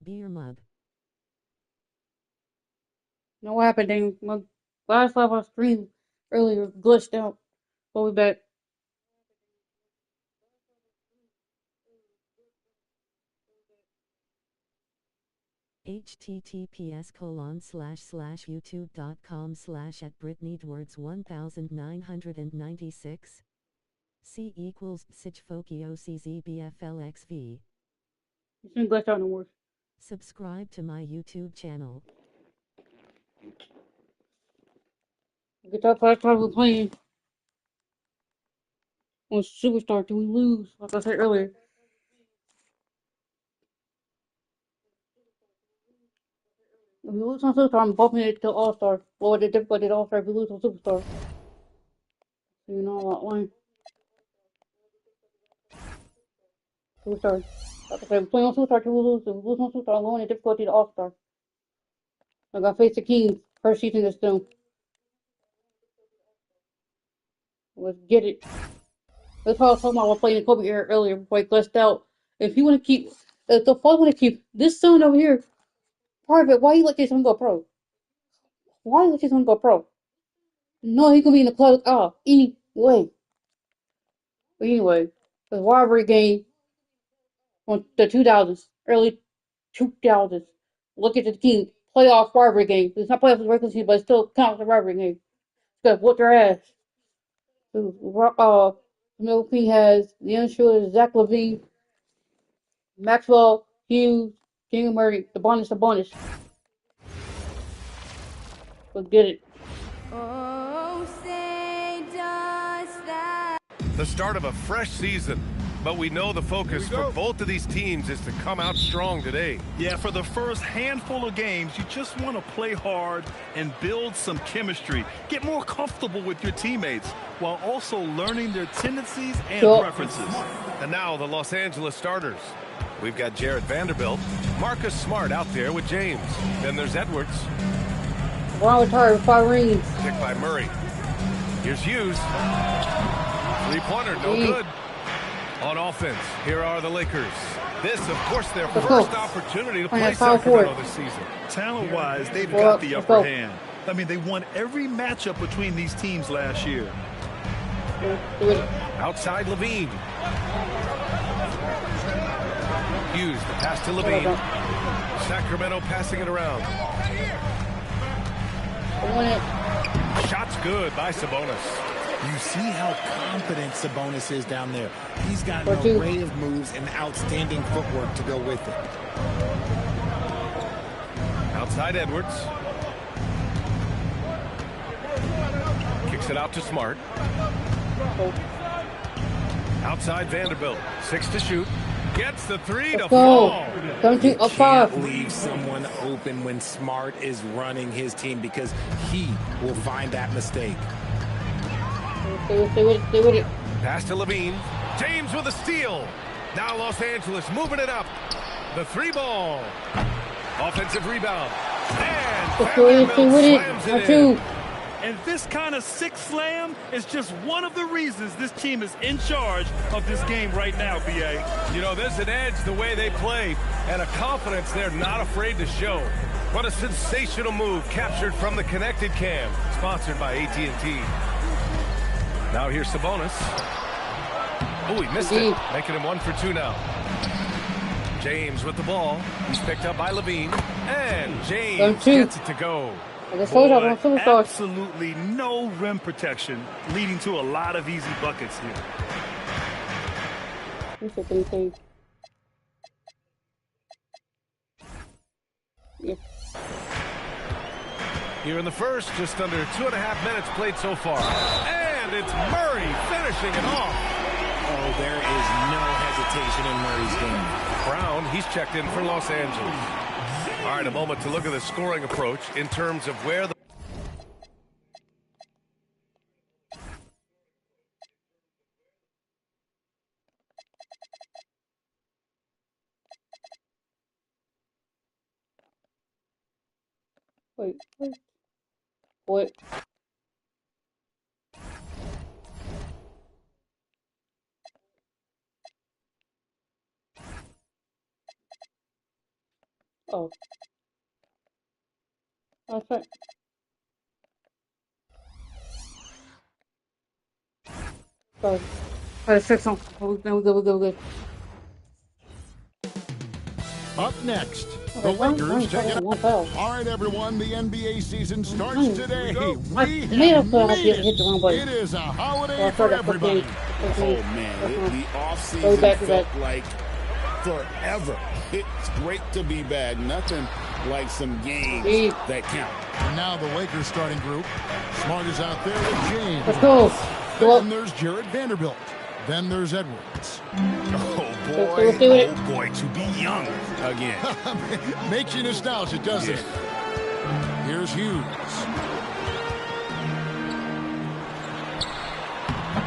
Be your mug. You know what happened, Daniel? My last live on stream earlier glitched out. But we back. https://youtube.com/@BritneyEdwards1996 C equals SIGFOKIOCZBFLXV. You shouldn't glitch out no more. Subscribe to my YouTube channel. Get that last time we were playing on Superstar till we lose, like I said earlier. If we lose on Superstar, I'm bumping it to All Star. Lower the difficulty to All Star if we lose on Superstar. So you know that line. Superstar. Like I said, we're playing on Superstar till we lose. If we lose on Superstar, I'm lowering the difficulty to All Star. I got face the Kings first season this soon. Let's get it. That's how I was talking about while playing Kobe here earlier before he glitched out. If you want to keep, if the Falcons want to keep this son over here private, why you let this one go pro? Why let this one go pro? No, he gonna be in the club. Anyway. But anyway, the rivalry game on the 2000s, early 2000s. Look at the team playoff rivalry game. It's not playoff for the regular season, but it still counts as a rivalry game. Because whoop their ass. Middle Queen has the unsure Zach Levine, Maxwell, Hughes, King Murray, the bonus. Let's get it. Oh, say does that. The start of a fresh season, but we know the focus for both of these teams is to come out strong today. Yeah, for the first handful of games, you just want to play hard and build some chemistry. Get more comfortable with your teammates while also learning their tendencies and preferences. And now the Los Angeles starters. We've got Jared Vanderbilt, Marcus Smart out there with James. Then there's Edwards. Brown retired with 5 rings. Picked by Murray. Here's Hughes. Three-pointer, no good. On offense, here are the Lakers. This, of course, their first opportunity to play Sacramento this season. Talent-wise, they've got the upper hand. I mean, they won every matchup between these teams last year. Outside Levine. Hughes, the pass to Levine. Sacramento passing it around. Shot's good by Sabonis. You see how confident Sabonis is down there. He's got an array of moves and outstanding footwork to go with it. Outside Edwards. Kicks it out to Smart. Outside Vanderbilt. 6 to shoot. Gets the 3 to fall. You can't leave someone open when Smart is running his team because he will find that mistake. Stay with it. Pass to Levine. James with a steal. Now Los Angeles moving it up. The 3-ball. Offensive rebound. And Vanderbilt slams it in. And this kind of sick slam is just one of the reasons this team is in charge of this game right now, B.A. You know, there's an edge the way they play and a confidence they're not afraid to show. What a sensational move captured from the connected cam, sponsored by AT&T. Now here's Sabonis. Oh, he missed it, making him 1 for 2 now. James with the ball. He's picked up by Levine. And James gets it to go. Boy, absolutely no rim protection, leading to a lot of easy buckets here. Here in the first, just under 2.5 minutes played so far. And it's Murray finishing it off. Oh, there is no hesitation in Murray's game. Brown, he's checked in for Los Angeles. All right, a moment to look at the scoring approach in terms of where the... Wait. Oh, that's right. Go. All right, 6 on. We're good. Up next, Okay, the fine. Lakers taking Fine. on. One foul. All right, everyone, the NBA season starts Fine. today. I We made have up for I made hit the wrong it. button. It is a So I holiday for started everybody. Oh, man. The Go offseason back to felt that. like forever. It's great to be back. Nothing like some games Jeez. that count. And now the Lakers starting group. Smart is out there with James. Let's go. Go Then up. there's Jared Vanderbilt. Then there's Edwards. Oh, Let's do it. Oh, boy, to be young again. Makes you nostalgic, doesn't it? Here's Hughes.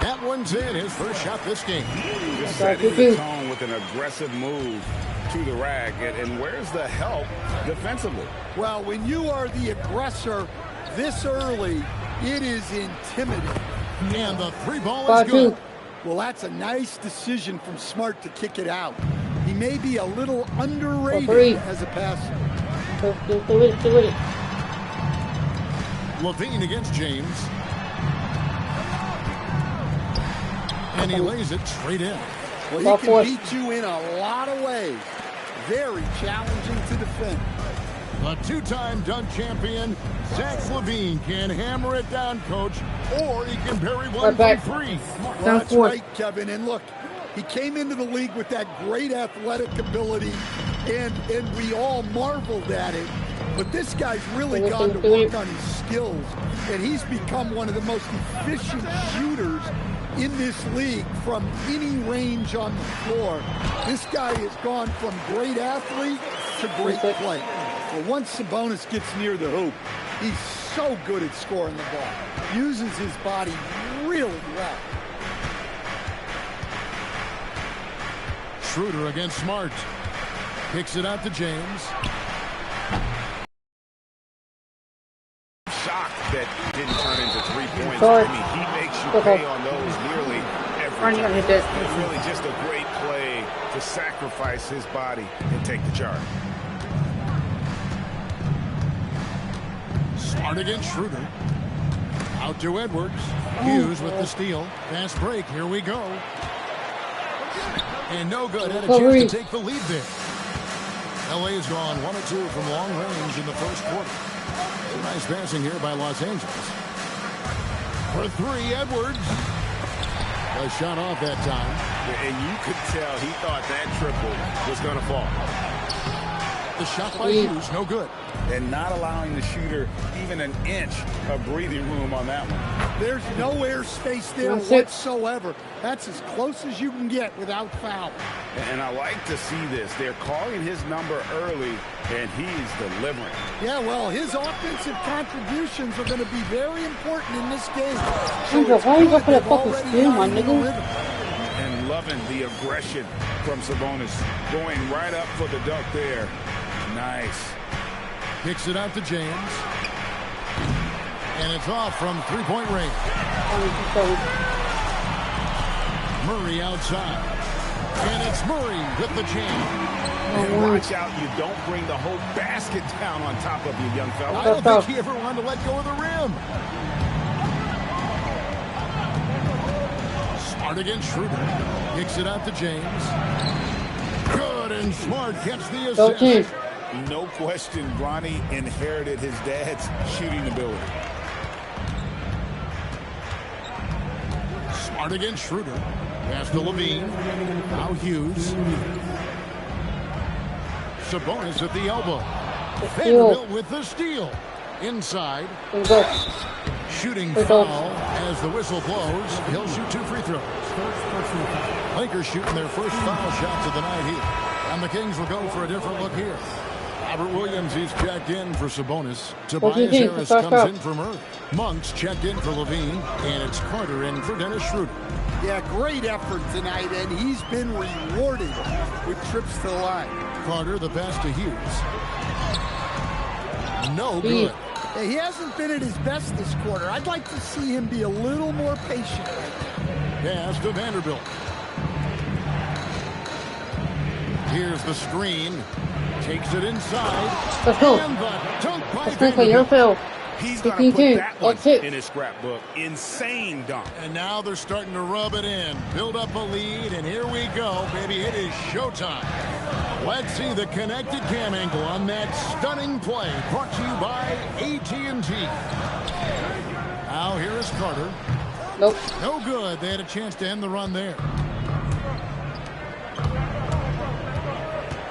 That one's in. His first shot this game. Just setting the tone with an aggressive move to the rack. And where's the help defensively? Well, when you are the aggressor this early, it is intimidating. And the three ball is good. Well, that's a nice decision from Smart to kick it out. He may be a little underrated as a passer. Do it. Levine against James. And he lays it straight in. Well, he can beat you in a lot of ways. Very challenging to defend. The two-time dunk champion, Zach Levine, can hammer it down, Coach, or he can bury one from three. Well, that's right, Kevin. And look, he came into the league with that great athletic ability, and we all marveled at it. But this guy's really gone to work on his skills, and he's become one of the most efficient shooters in this league from any range on the floor. This guy has gone from great athlete to great play. Well, once Sabonis gets near the hoop, he's so good at scoring the ball. Uses his body really well. Schroeder against Smart. Kicks it out to James. Shocked that didn't turn into 3 points. I mean, he makes you pay on those nearly every time. It's really just a great play to sacrifice his body and take the charge. Smart against Schroeder. Out to Edwards. Hughes with the steal. Fast break. Here we go. And no good. Had a chance to take the lead there. LA has gone 1 of 2 from long range in the first quarter. Nice passing here by Los Angeles. For three, Edwards. A shot off that time. And you could tell he thought that triple was going to fall. The shot by Hughes, no good. And not allowing the shooter even an inch of breathing room on that one. There's no airspace there whatsoever. That's as close as you can get without foul. And I like to see this. They're calling his number early, and he's delivering. Yeah, well, his offensive contributions are going to be very important in this game. So why you go for that fucking steal, my nigga? And loving the aggression from Sabonis. Going right up for the dunk there. Nice. Kicks it out to James. And it's off from three-point range. Murray outside. And it's Murray with the jam. And watch out, you don't bring the whole basket down on top of you, young fella. I don't think he ever wanted to let go of the rim. Smart against Schroeder. Kicks it out to James. Good, and Smart gets the assist. No question, Bronny inherited his dad's shooting ability. Smart against Schroeder. Pass to Levine. Now Hughes. Sabonis at the elbow. Vanderbilt with the steal. Inside. Shooting foul as the whistle blows. He'll shoot 2 free throws. Lakers shooting their first foul shots of the night here. And the Kings will go for a different look here. Robert Williams, he's checked in for Sabonis. Tobias Harris comes in for Murray. Monks checked in for Levine. And it's Carter in for Dennis Schroeder. Yeah, great effort tonight, and he's been rewarded with trips to the line. Carter, the pass to Hughes. No good. Yeah, he hasn't been at his best this quarter. I'd like to see him be a little more patient. Pass to Vanderbilt. Here's the screen. Takes it inside. Let's go. And the dunk by Let's go, Vanderbilt. fail. He's going to put 15-10. that one That's it. in his scrapbook. Insane dunk. And now they're starting to rub it in. Build up a lead, and here we go, baby. It is showtime. Let's see the connected cam angle on that stunning play. Brought to you by AT&T. Now here is Carter. Nope. No good. They had a chance to end the run there.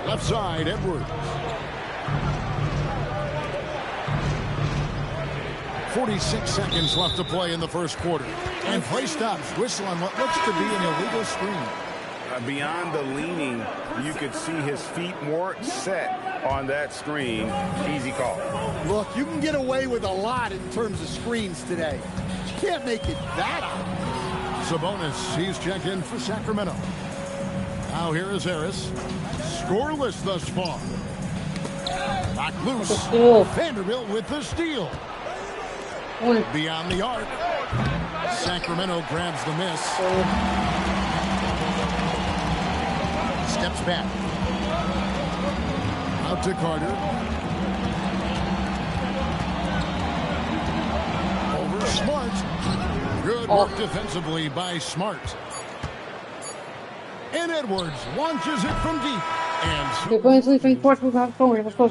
Left side, Edwards. 46 seconds left to play in the first quarter. And play stops. Whistle on what looks to be an illegal screen. Beyond the leaning, you could see his feet more set on that screen. Easy call. Look, you can get away with a lot in terms of screens today. You can't make it that obvious. Sabonis, he's checked in for Sacramento. Now here is Harris. Scoreless thus far. Knocked loose. Vanderbilt with the steal. Beyond the arc. Sacramento grabs the miss. Steps back. Out to Carter. Over Smart. Good work defensively by Smart. And Edwards launches it from deep. And They're playing sleeping force. Let's go. Let's go.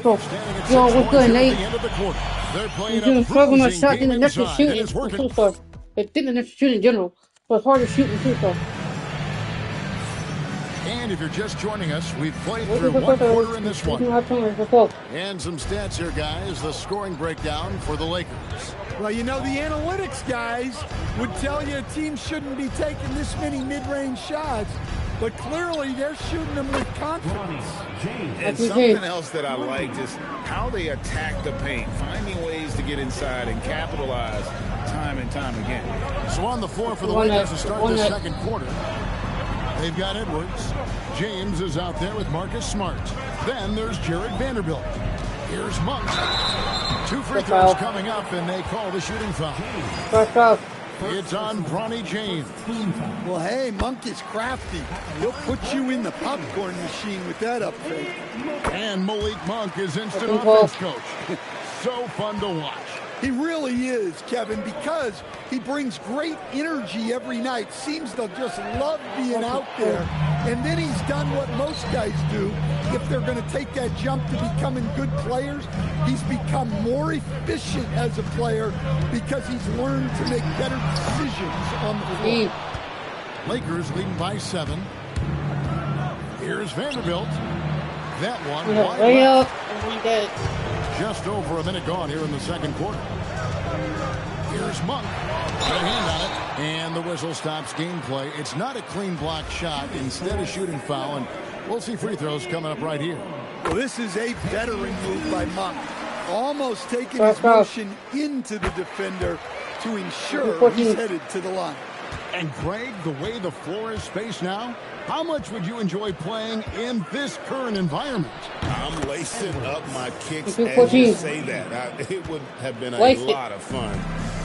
Yo, what's good, Nate? They're playing You're a struggling on bruising shot in game the next to inside. shoot. It It's is working. superstar. It's didn't have to shoot in general, but it's hard to shoot in superstar. And if you're just joining us, we've played through one quarter in this one. And some stats here, guys. The scoring breakdown for the Lakers. Well, you know, the analytics guys would tell you a team shouldn't be taking this many mid-range shots, but clearly they're shooting them with confidence. And something else that I liked is how they attack the paint, finding ways to get inside and capitalize time and time again. So on the floor for the Lakers to start the second quarter. They've got Edwards. James is out there with Marcus Smart. Then there's Jared Vanderbilt. Here's Monk. 2 free throws coming up, and they call the shooting foul. It's on Bronny James. Well, hey, Monk is crafty. He'll put you in the popcorn machine with that up fake. And Malik Monk is instant offense coach. So fun to watch. He really is, Kevin, because he brings great energy every night. Seems to just love being out there. And then he's done what most guys do. If they're going to take that jump to becoming good players, he's become more efficient as a player because he's learned to make better decisions on the floor. Lakers leading by 7. Here's Vanderbilt. That one Way up. Just over a minute gone here in the second quarter. Here's Monk. Got a hand on it. And the whistle stops gameplay. It's not a clean block shot. Instead a shooting foul. And we'll see free throws coming up right here. Well, this is a veteran move by Monk. Almost taking his motion into the defender to ensure he's headed to the line. And Greg, the way the floor is spaced now, how much would you enjoy playing in this current environment? I'm lacing up my kicks as you say that. It would have been a lot of fun.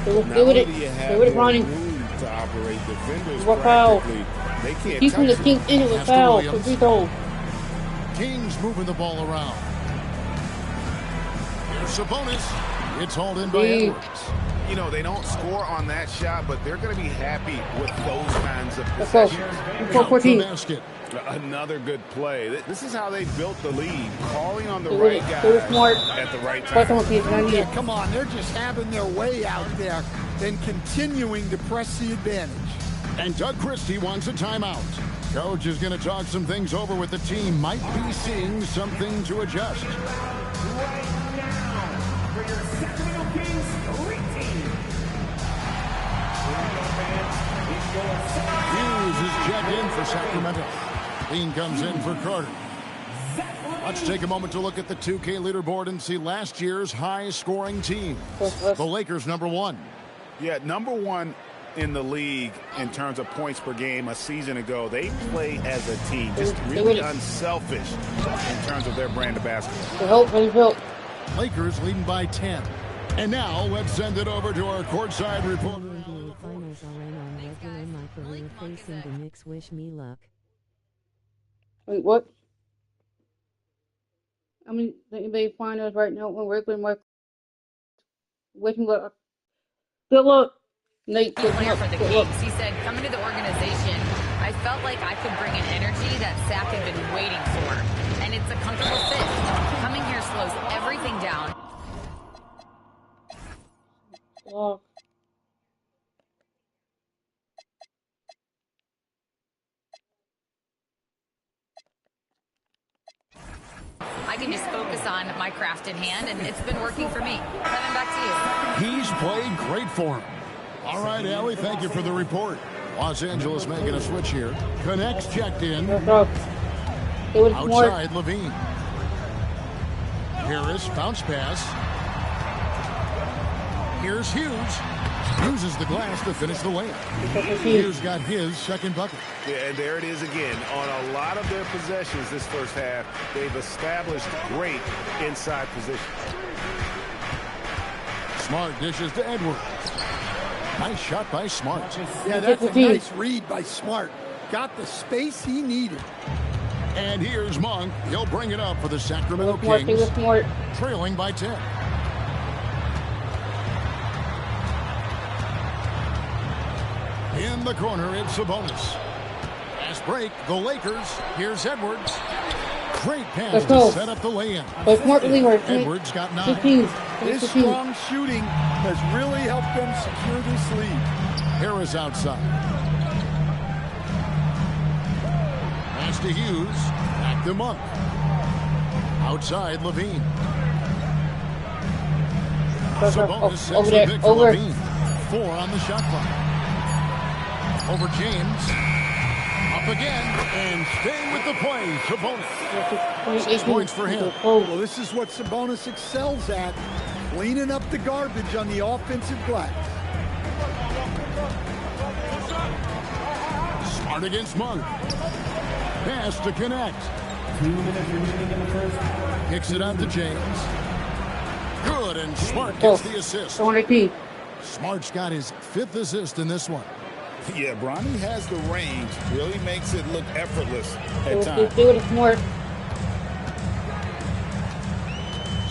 Not only do you have more room to operate defenders practically, they can't Keeping the Kings in it with foul. Kings moving the ball around. Here's Sabonis. It's hauled in by Edwards. You know, they don't score on that shot, but they're going to be happy with those kinds of possessions. Another good play. This is how they built the lead, calling on the right guy at the right time. Yeah, come on, they're just having their way out there and continuing to press the advantage. And Doug Christie wants a timeout. Coach is going to talk some things over with the team. Might be seeing something to adjust. Hughes is checked in for Sacramento. Lean comes in for Carter. Let's take a moment to look at the 2K leaderboard and see last year's high-scoring team. The Lakers, #1. Yeah, #1 in the league in terms of points per game a season ago. They play as a team, just really unselfish in terms of their brand of basketball. Lakers leading by 10. And now let's send it over to our courtside reporter. NBA Finals are on regular my career facing the Knicks. Wish me luck. Wait, what? I mean, the NBA Finals right now. We're wishing luck. Good luck, Nate. Good Player luck. for the Good luck. Kings. He said, coming to the organization, I felt like I could bring an energy that Zach had been waiting for. And it's a comfortable fit. Coming here slows everything down. Block. I can just focus on my craft in hand, and it's been working for me. Kevin, back to you. He's played great for him. All right, Allie, thank you for the report. Los Angeles making a switch here. Connects checked in. Outside, Levine. Harris, bounce pass. Here's Hughes. Uses the glass to finish the layup. Hughes got his second bucket. Yeah, and there it is again. On a lot of their possessions this first half, they've established great inside position. Smart dishes to Edwards. Nice shot by Smart. Yeah, that's a nice read by Smart. Got the space he needed. And here's Monk. He'll bring it up for the Sacramento Kings. Trailing by 10. In the corner, it's Sabonis. Fast break, the Lakers. Here's Edwards. Great pass to set up the lay-in. Edwards got 9. His strong shooting has really helped them secure this lead. Harris outside. Pass to Hughes. Back to Monk. Outside, Levine. Sabonis sets the pick for Levine. 4 on the shot clock. Over James. Up again. And staying with the play, Sabonis. 6 points for him. Well, this is what Sabonis excels at. Cleaning up the garbage on the offensive glass. Smart against Monk. Pass to connect. 2 minutes remaining in the first. Kicks it out to James. Good, and Smart gets the assist. Smart's got his 5th assist in this one. Yeah, Bronny has the range. Really makes it look effortless at times.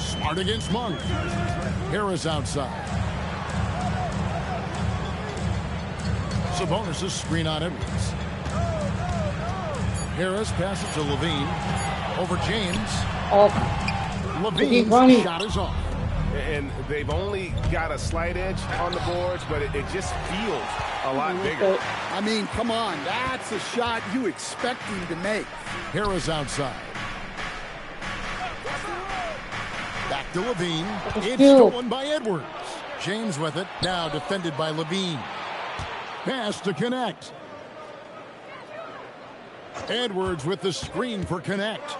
Smart against Monk. Harris outside. Sabonis' screen on Edwards. Harris passes to Levine. Over James. Levine's shot is off. And they've only got a slight edge on the boards, but it just feels a lot bigger. I mean, come on. That's a shot you expect him to make. Harris outside. Back to Levine. It's stolen by Edwards. James with it. Now defended by Levine. Pass to connect. Edwards with the screen for connect.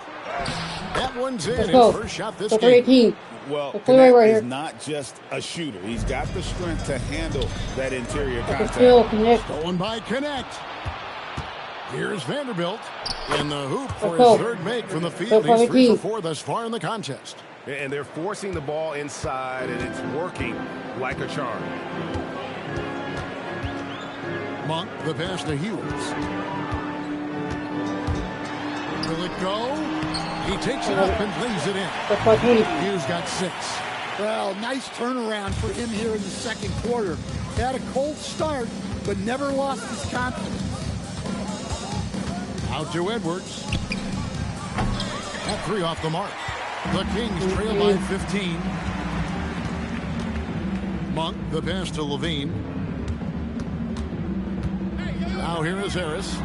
That one's in. His first shot this game. Well, Connect is not just a shooter. He's got the strength to handle that interior contact. Stolen by Connect. Here's Vanderbilt in the hoop for his 3rd make from the field. He's 3 for 4 thus far in the contest. And they're forcing the ball inside, and it's working like a charm. Monk, the pass to Hughes. Will it go? He takes it up and lays it in. Hughes got 6. Well, nice turnaround for him here in the second quarter. Had a cold start, but never lost his confidence. Out to Edwards. That 3 off the mark. The Kings trail by 15. Monk, the pass to Levine. Now here is Harris.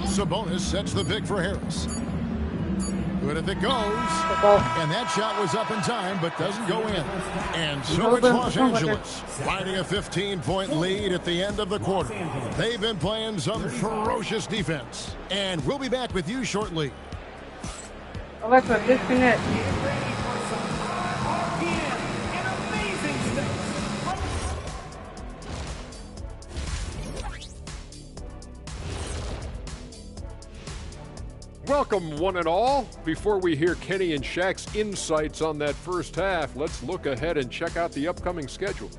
Sabonis sets the pick for Harris. Good if it goes. And that shot was up in time, but doesn't go in. And so it's Los Angeles finding a 15-point lead at the end of the quarter. They've been playing some ferocious defense. And we'll be back with you shortly. Alexa, disconnect. Welcome, one and all. Before we hear Kenny and Shaq's insights on that first half, let's look ahead and check out the upcoming schedule.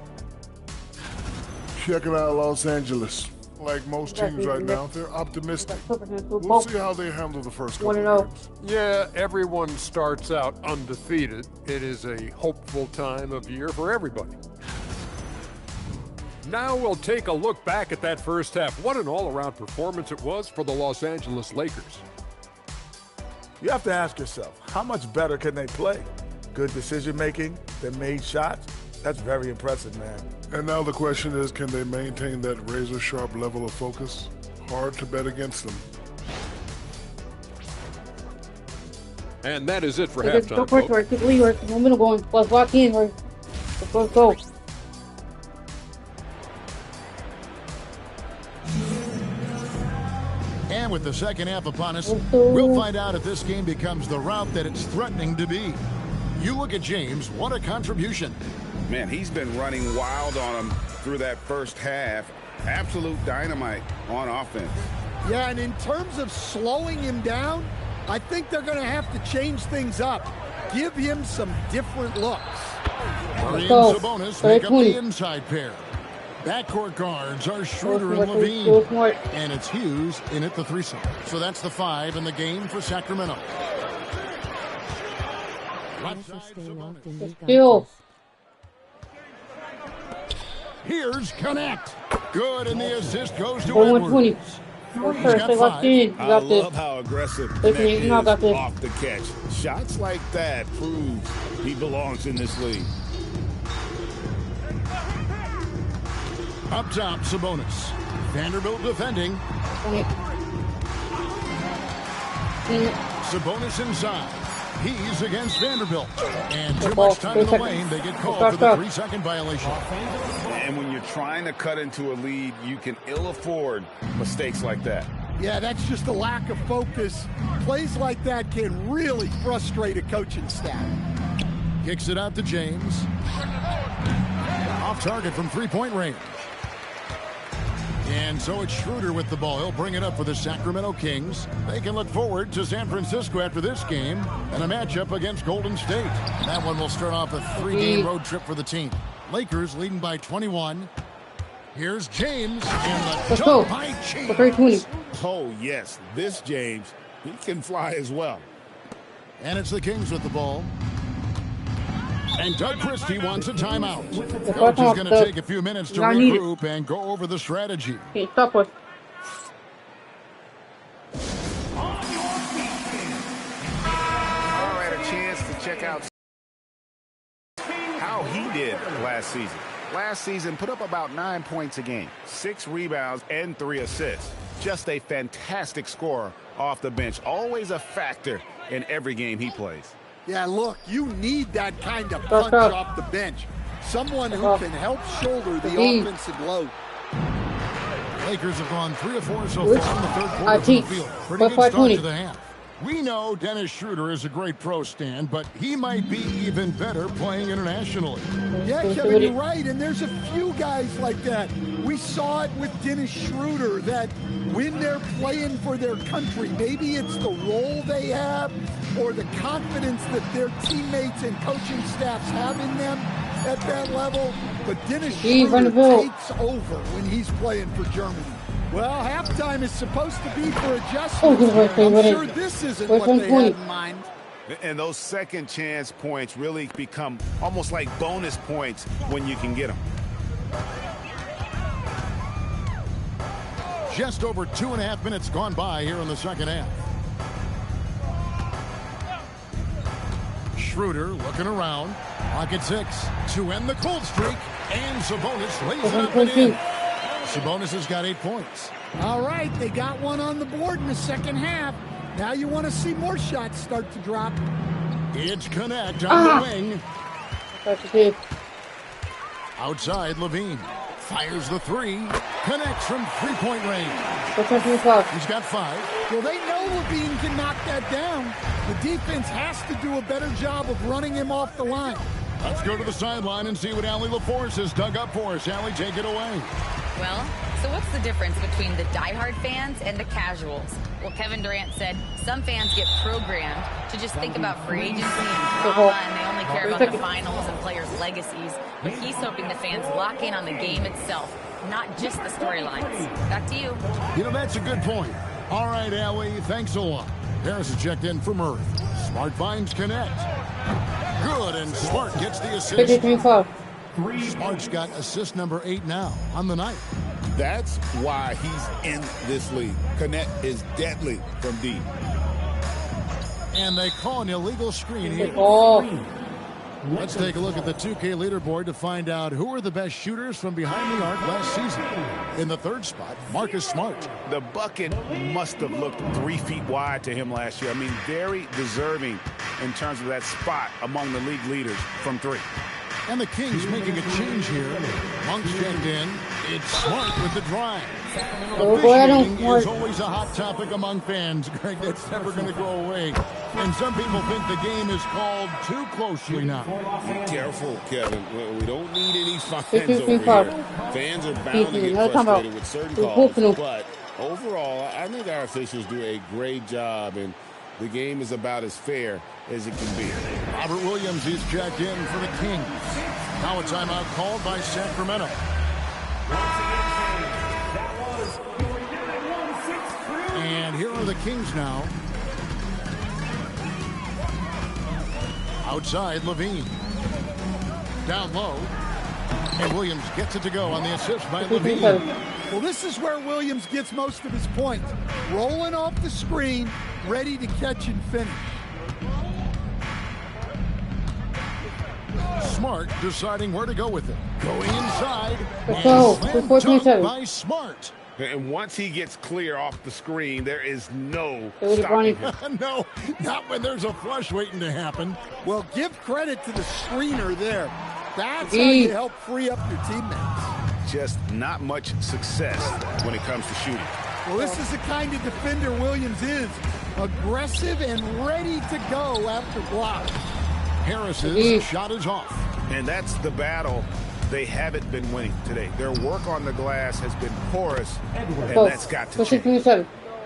Checking out Los Angeles. like most teams right now, they're optimistic. We'll We'll see how they handle the first couple of games. Yeah, everyone starts out undefeated. It is a hopeful time of year for everybody. Now we'll take a look back at that first half. What an all-around performance it was for the Los Angeles Lakers. You have to ask yourself, how much better can they play? Good decision-making, they made shots. That's very impressive, man. And now the question is, can they maintain that razor-sharp level of focus? Hard to bet against them. And that is it for halftime. Go for it, quickly, or momentum going. Let's lock in, or let's go. And with the second half upon us, we'll find out if this game becomes the route that it's threatening to be. You look at James, what a contribution. Man, he's been running wild on him through that first half. Absolute dynamite on offense. Yeah, and in terms of slowing him down, I think they're going to have to change things up. Give him some different looks. Murray and Sabonis make up the inside pair. Backcourt guards are Schroeder and Levine. And it's Hughes in at the threesome. So that's the 5 in the game for Sacramento. Still. Here's Connect. Good, and the assist goes to 120. Edwards. I love how aggressive Connect is off the catch. Shots like that prove he belongs in this league. Up top, Sabonis. Vanderbilt defending. Sabonis inside. He's against Vanderbilt. And too much time in the lane. They get called for the 3-second violation. And when you're trying to cut into a lead, you can ill afford mistakes like that. Yeah, that's just a lack of focus. Plays like that can really frustrate a coaching staff. Kicks it out to James. Off target from three-point range. And so it's Schroeder with the ball. He'll bring it up for the Sacramento Kings. They can look forward to San Francisco after this game and a matchup against Golden State. And that one will start off a 3-game road trip for the team. Lakers leading by 21. Here's James and the jump by James. Oh, yes. This James, he can fly as well. And it's the Kings with the ball. And Doug Christie wants a timeout. Coach is going to take a few minutes to regroup and go over the strategy. Okay, stop with. All right, a chance to check out how he did last season. Last season, put up about 9 points a game, 6 rebounds, and 3 assists. Just a fantastic scorer off the bench. Always a factor in every game he plays. Yeah, look, you need that kind of punch off the bench. Someone who can help shoulder the offensive load. Lakers have gone 3 of 4 so far in the third quarter from the field. Pretty good start to the half. We know Dennis Schroeder is a great pro, Stan, but he might be even better playing internationally. Yeah, Kevin, you're right, and there's a few guys like that. We saw it with Dennis Schroeder, that when they're playing for their country, maybe it's the role they have or the confidence that their teammates and coaching staffs have in them at that level, but Dennis Schroeder takes over when he's playing for Germany. Well, halftime is supposed to be for adjustments. I'm sure this isn't what they had in mind. And those second chance points really become almost like bonus points when you can get them. Just over 2.5 minutes gone by here in the second half. Schroeder looking around. Pocket 6 to end the cold streak. And Sabonis lays it up and in. Sabonis has got 8 points. All right, they got one on the board in the second half. Now you want to see more shots start to drop. It's Connect on the wing. Outside, Levine fires the 3. Connects from 3-point range. He's got 5. Well, they know Levine can knock that down. The defense has to do a better job of running him off the line. Let's go to the sideline and see what Allie LaForce has dug up for us. Allie, take it away. Well, So what's the difference between the diehard fans and the casuals? Well, Kevin Durant said some fans get programmed to just think about free agency and drama, and they only care about the finals and players' legacies. But he's hoping the fans lock in on the game itself, not just the storylines. Back to you. You know, that's a good point. All right, Allie, thanks a lot. Harris is checked in from Earth. Smart finds Connect. Good, and Smart gets the assist. Smart's got assist number 8 now on the night. That's why he's in this league. Connect is deadly from deep. And they call an illegal screen here. Let's take a look at the 2K leaderboard to find out who are the best shooters from behind the arc last season. In the 3rd spot, Marcus Smart. The bucket must have looked 3 feet wide to him last year. I mean, very deserving in terms of that spot among the league leaders from 3. And the Kings making a change here. Monk's checked in. It's Smart with the drive. Officiating is always a hot topic among fans, Greg. That's never going to go away. And some people think the game is called too closely now. Be careful, Kevin. We don't need any fines over here. Fans are bound to get frustrated with certain calls. But overall, I think our officials do a great job, and the game is about as fair as it can be. Robert Williams is checked in for the Kings. Now a timeout called by Sacramento. And here are the Kings now. Outside, Levine. Down low. And Williams gets it to go on the assist by Levine. Well, this is where Williams gets most of his points. Rolling off the screen, ready to catch and finish. Smart deciding where to go with it. Going inside. By Smart. And once he gets clear off the screen, there is no stopping him. No, not when there's a flush waiting to happen. Well, give credit to the screener there. That's how you help free up your teammates. Just not much success when it comes to shooting. Well, this is the kind of defender Williams is. Aggressive and ready to go after blocks. Harris's shot is off. And that's the battle they haven't been winning today. Their work on the glass has been porous, and that's got to change.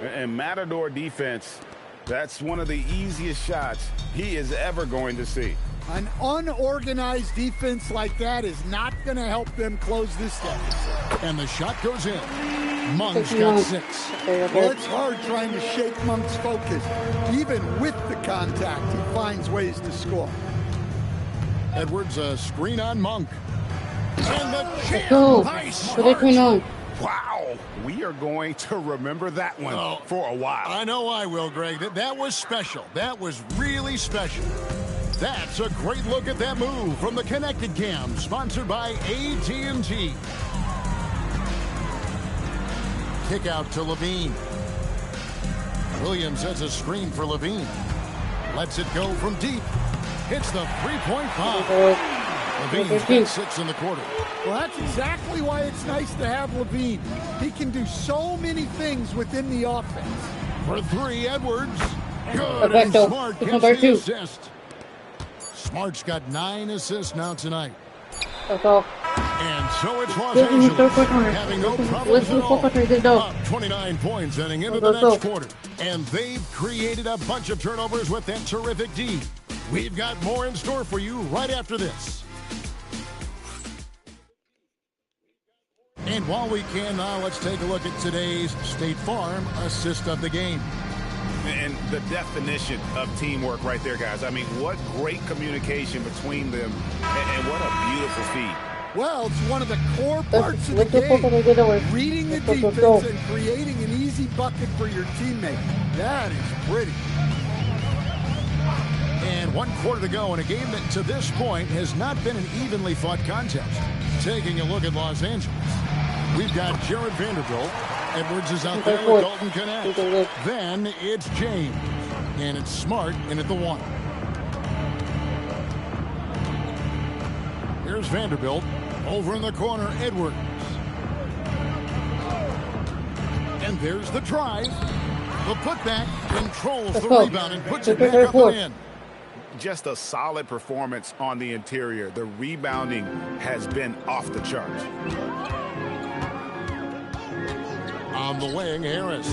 And Matador defense, that's one of the easiest shots he is ever going to see. An unorganized defense like that is not going to help them close this deficit. And the shot goes in. Monk's got 6. Well, it's hard trying to shake Monk's focus. Even with the contact, he finds ways to score. Edwards, a screen on Monk. And the chip by Smart. Wow, we are going to remember that one for a while. I know I will, Greg. That was special. That was really special. That's a great look at that move from the Connected Cam, sponsored by AT&T. Kick out to Levine. Williams has a screen for Levine. Lets it go from deep. Hits the three-point foul. Levine's got 6 in the quarter. Well, that's exactly why it's nice to have Levine. He can do so many things within the offense. For 3, Edwards. Good, and Smart gets the assist. Smart's got 9 assists now tonight. And so it's Los Angeles having no problems at all. Up 29 points heading into the next quarter. And they've created a bunch of turnovers with that terrific D. We've got more in store for you right after this. And while we can now, let's take a look at today's State Farm assist of the game. And the definition of teamwork right there, guys. I mean, what great communication between them, and what a beautiful feed. Well, it's one of the core parts of the game. Reading the defense and creating an easy bucket for your teammate. That is pretty. And 1 quarter to go in a game that to this point has not been an evenly fought contest. Taking a look at Los Angeles. We've got Jared Vanderbilt. Edwards is out there with Dalton Connect. Then it's James. And it's Smart in at the 1. Here's Vanderbilt. Over in the corner, Edwards. And there's the drive. The putback controls the rebound and puts it back up and in. Just a solid performance on the interior. The rebounding has been off the charts. on the wing, Harris.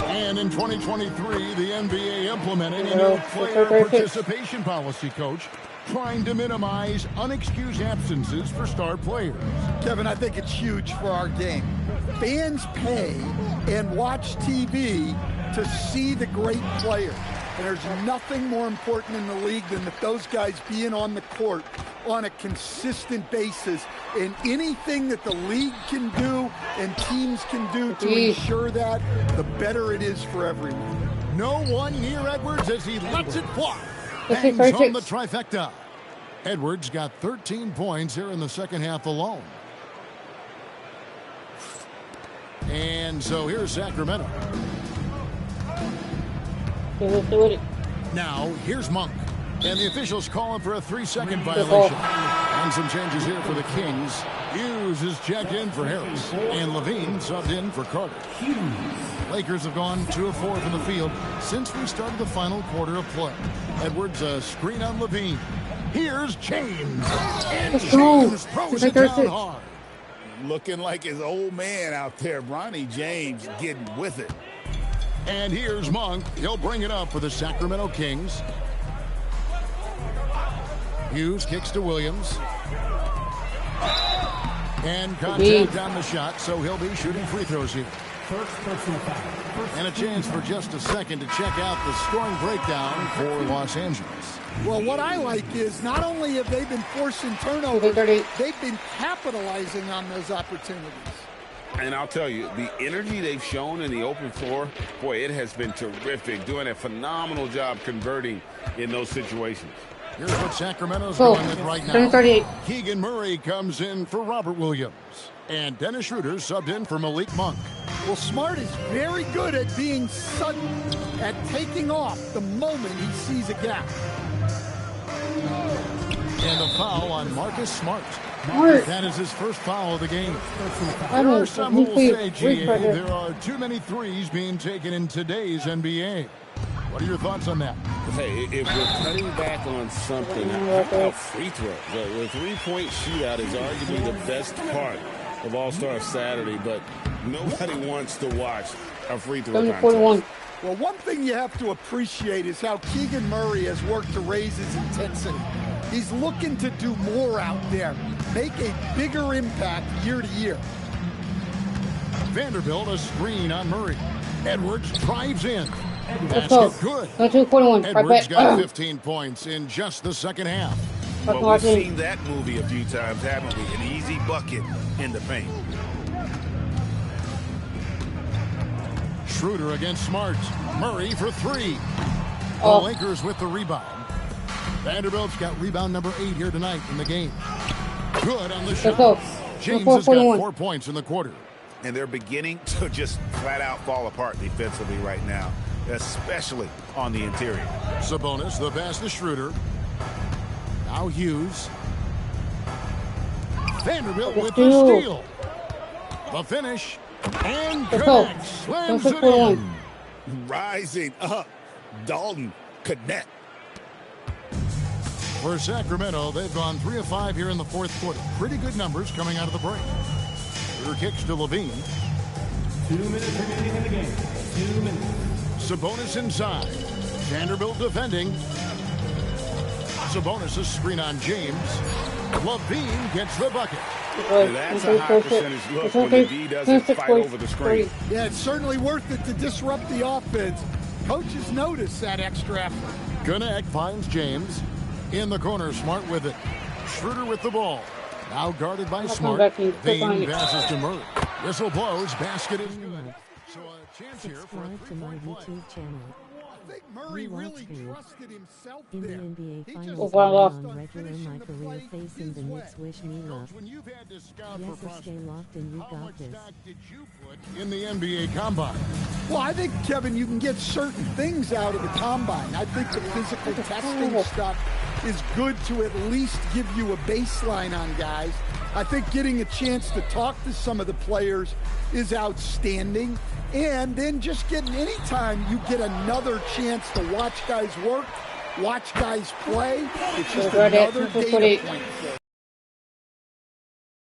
And in 2023, the NBA implementing a new player participation policy, Coach, trying to minimize unexcused absences for star players. Kevin, I think it's huge for our game. Fans pay and watch TV to see the great players. And there's nothing more important in the league than that those guys being on the court on a consistent basis. And anything that the league can do and teams can do to ensure that, the better it is for everyone. No one near Edwards as he lets it fly. Hangs on the trifecta. Edwards got 13 points here in the second half alone. And so here's Sacramento. Now, here's Monk. And the officials calling for a 3-second violation. And some changes here for the Kings. Hughes is checked in for Harris. And Levine subbed in for Carter. Lakers have gone 2 of 4 from the field since we started the final quarter of play. Edwards, a screen on Levine. Here's James. And James throws it down hard. Looking like his old man out there, Bronny James, getting with it. And here's Monk. He'll bring it up for the Sacramento Kings. Hughes kicks to Williams. And contact on the shot, so he'll be shooting free throws here. And a chance for just a second to check out the scoring breakdown for Los Angeles. Well, what I like is not only have they been forcing turnovers, they've been capitalizing on those opportunities. And I'll tell you, the energy they've shown in the open floor, boy, it has been terrific, doing a phenomenal job converting in those situations. Here's what Sacramento's going with right now. Keegan Murray comes in for Robert Williams. And Dennis Schroeder subbed in for Malik Monk. Well, Smart is very good at being sudden, at taking off the moment he sees a gap. And a foul on Marcus Smart. That is his first foul of the game. There are some who will say, GA, there are too many threes being taken in today's NBA. What are your thoughts on that? Hey, if we're cutting back on something, how about free throws? The three-point shootout is arguably the best part of All-Star Saturday, but nobody wants to watch a free throw contest. Well, one thing you have to appreciate is how Keegan Murray has worked to raise his intensity. He's looking to do more out there, make a bigger impact year to year. Vanderbilt, a screen on Murray. Edwards drives in. Basket good. Edwards got 15 points in just the second half. Well, we've seen that movie a few times, haven't we? An easy bucket in the paint. Schroeder against Smart. Murray for 3. The Lakers with the rebound. Vanderbilt's got rebound number 8 here tonight in the game. Good on the shot. James has got 4 points in the quarter. And they're beginning to just flat out fall apart defensively right now, especially on the interior. Sabonis, the pass to Schroeder. Now Hughes. Vanderbilt with the steal. The finish. And connects. Slams it in. Rising up. Dalton connect. For Sacramento, they've gone 3 of 5 here in the fourth quarter. Pretty good numbers coming out of the break. Schroeder kicks to Levine. 2 minutes remaining in the game. 2 minutes. Sabonis inside. Vanderbilt defending. Sabonis a screen on James. Levine gets the bucket. That's a high percentage look when the D doesn't fight over the screen. Yeah, it's certainly worth it to disrupt the offense. Coaches notice that extra effort. Connect finds James. In the corner, Smart with it. Schroeder with the ball. Now guarded by Smart. Veen passes to Murray. Whistle blows. Basket is good. So a chance here for a 3-point play. YouTube channel. I think Murray really trusted himself in there. the NBA He Finals just on regular, my career facing the Knicks. Wish me luck. When you've had to scout Yes, for stay locked and you how got much this. stock did you put in the NBA Combine? Well, I think, Kevin, you can get certain things out of the Combine. I think the physical testing stuff is good to at least give you a baseline on guys. I think getting a chance to talk to some of the players is outstanding. And then just getting anytime you get another chance to watch guys work, watch guys play, it's just another data point.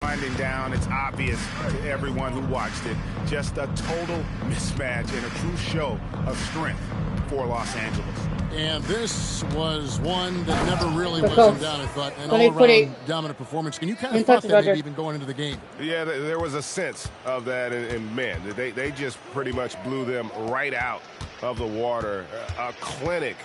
winding down. It's obvious to everyone who watched it. Just a total mismatch and a true show of strength for Los Angeles. And this was one that never really was in doubt, I thought. An all-around dominant performance. And you kind of thought that maybe even going into the game. Yeah, there was a sense of that. And man, they just pretty much blew them right out of the water. A clinic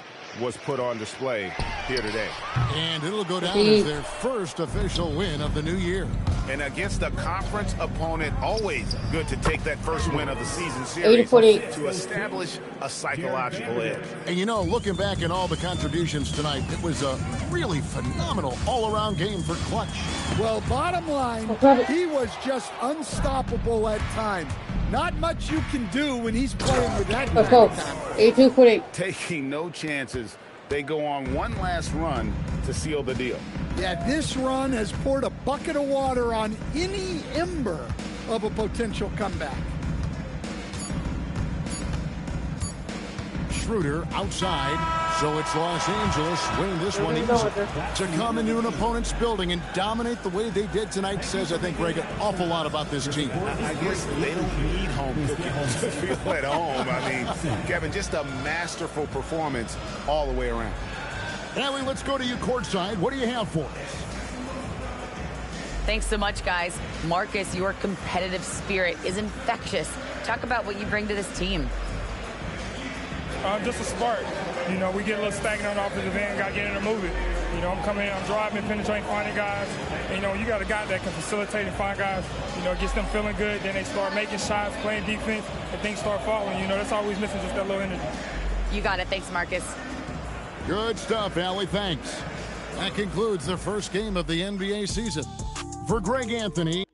was put on display here today. And it'll go down as their first official win of the new year. And against a conference opponent, always good to take that first win of the season series to establish a psychological edge. And you know, looking back at all the contributions tonight, it was a really phenomenal all-around game for Clutch. Well, bottom line, he was just unstoppable at times. Not much you can do when he's playing with that. Let's go. 82-48. Taking no chances. They go on one last run to seal the deal. Yeah, this run has poured a bucket of water on any ember of a potential comeback. Schroeder outside, so it's Los Angeles winning this one easy. To come into an opponent's building and dominate the way they did tonight says, I think, Greg, an awful lot about this team. I guess they don't need home cooking to feel at home. I mean, Kevin, just a masterful performance all the way around. Allie, let's go to you courtside. What do you have for us? Thanks so much, guys. Marcus, your competitive spirit is infectious. Talk about what you bring to this team. Just a spark. You know, we get a little stagnant on the offensive end, got to get in and move it. You know, I'm coming in, I'm driving, penetrating, finding guys. And, you know, you got a guy that can facilitate and find guys, you know, gets them feeling good. Then they start making shots, playing defense, and things start falling. You know, that's always missing, just that little energy. You got it. Thanks, Marcus. Good stuff, Allie. Thanks. That concludes the first game of the NBA season. For Greg Anthony.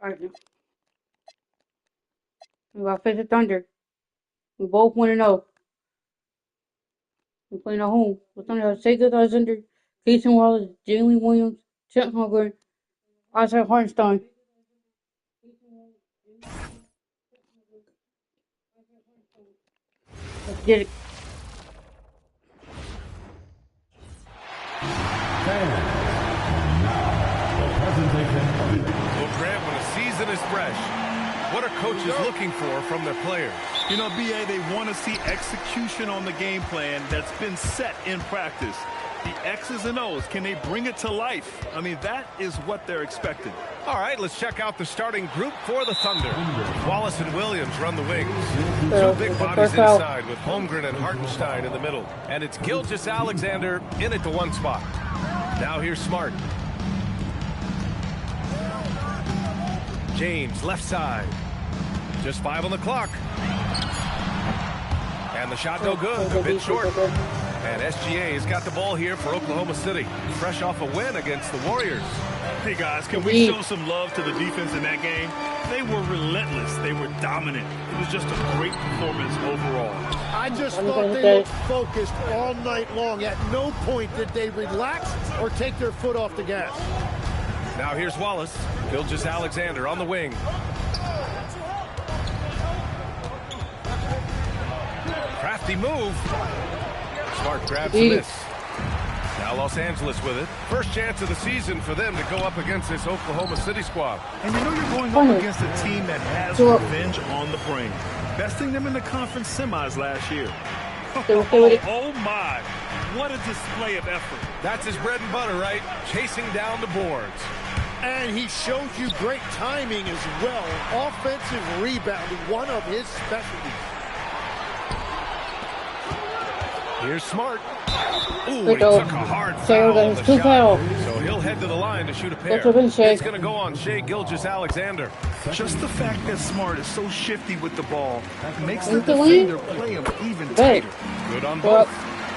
All right. We got to face the Thunder. We both want to know. We're playing at home. The Thunder have Sega Thunder, Jason Wallace, Jalen Williams, Chet Holmgren, Isaac Hartenstein. Let's get it. Well, Grant, when a season is fresh, what are coaches looking for from their players? You know, B.A., they want to see execution on the game plan that's been set in practice. The X's and O's, can they bring it to life? I mean, that is what they're expecting. All right, let's check out the starting group for the Thunder. Wallace and Williams run the wings. Two big bodies inside with Holmgren and Hartenstein in the middle. And it's Gilgeous-Alexander in at the one spot. Now here's Smart. James, left side. Just 5 on the clock. And the shot no good, a bit short. And SGA has got the ball here for Oklahoma City. Fresh off a win against the Warriors. Hey guys, can we show some love to the defense in that game? They were relentless. They were dominant. It was just a great performance overall. I just thought they looked focused all night long. At no point did they relax or take their foot off the gas. Now here's Wallace. Gilgeous-Alexander on the wing. Crafty move. Smart grabs the miss. Now Los Angeles with it. First chance of the season for them to go up against this Oklahoma City squad. And you know you're going up against a team that has revenge on the brain. Besting them in the conference semis last year. Oh my, what a display of effort. That's his bread and butter, right? Chasing down the boards. And he showed you great timing as well. Offensive rebounding, one of his specialties. Here's Smart. Ooh, he took a hard foul on the shot. So he'll head to the line to shoot a pair. It's going to go on Shai Gilgeous-Alexander. Just the fact that Smart is so shifty with the ball makes the defender play him even tighter. Good on both.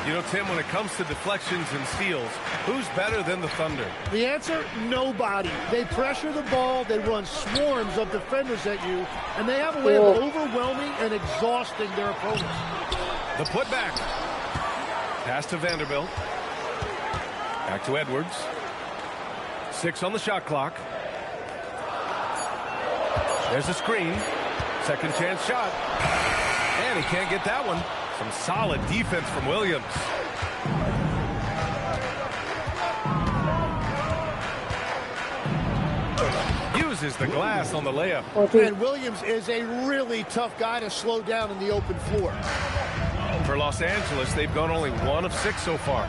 You know, Tim, when it comes to deflections and steals, who's better than the Thunder? The answer, nobody. They pressure the ball, they run swarms of defenders at you, and they have a way of overwhelming and exhausting their opponents. The putback. Pass to Vanderbilt. Back to Edwards. 6 on the shot clock. There's a screen. Second chance shot. And he can't get that one. Some solid defense from Williams. Uses the glass on the layup. And Williams is a really tough guy to slow down in the open floor. For Los Angeles, they've gone only 1 of 6 so far.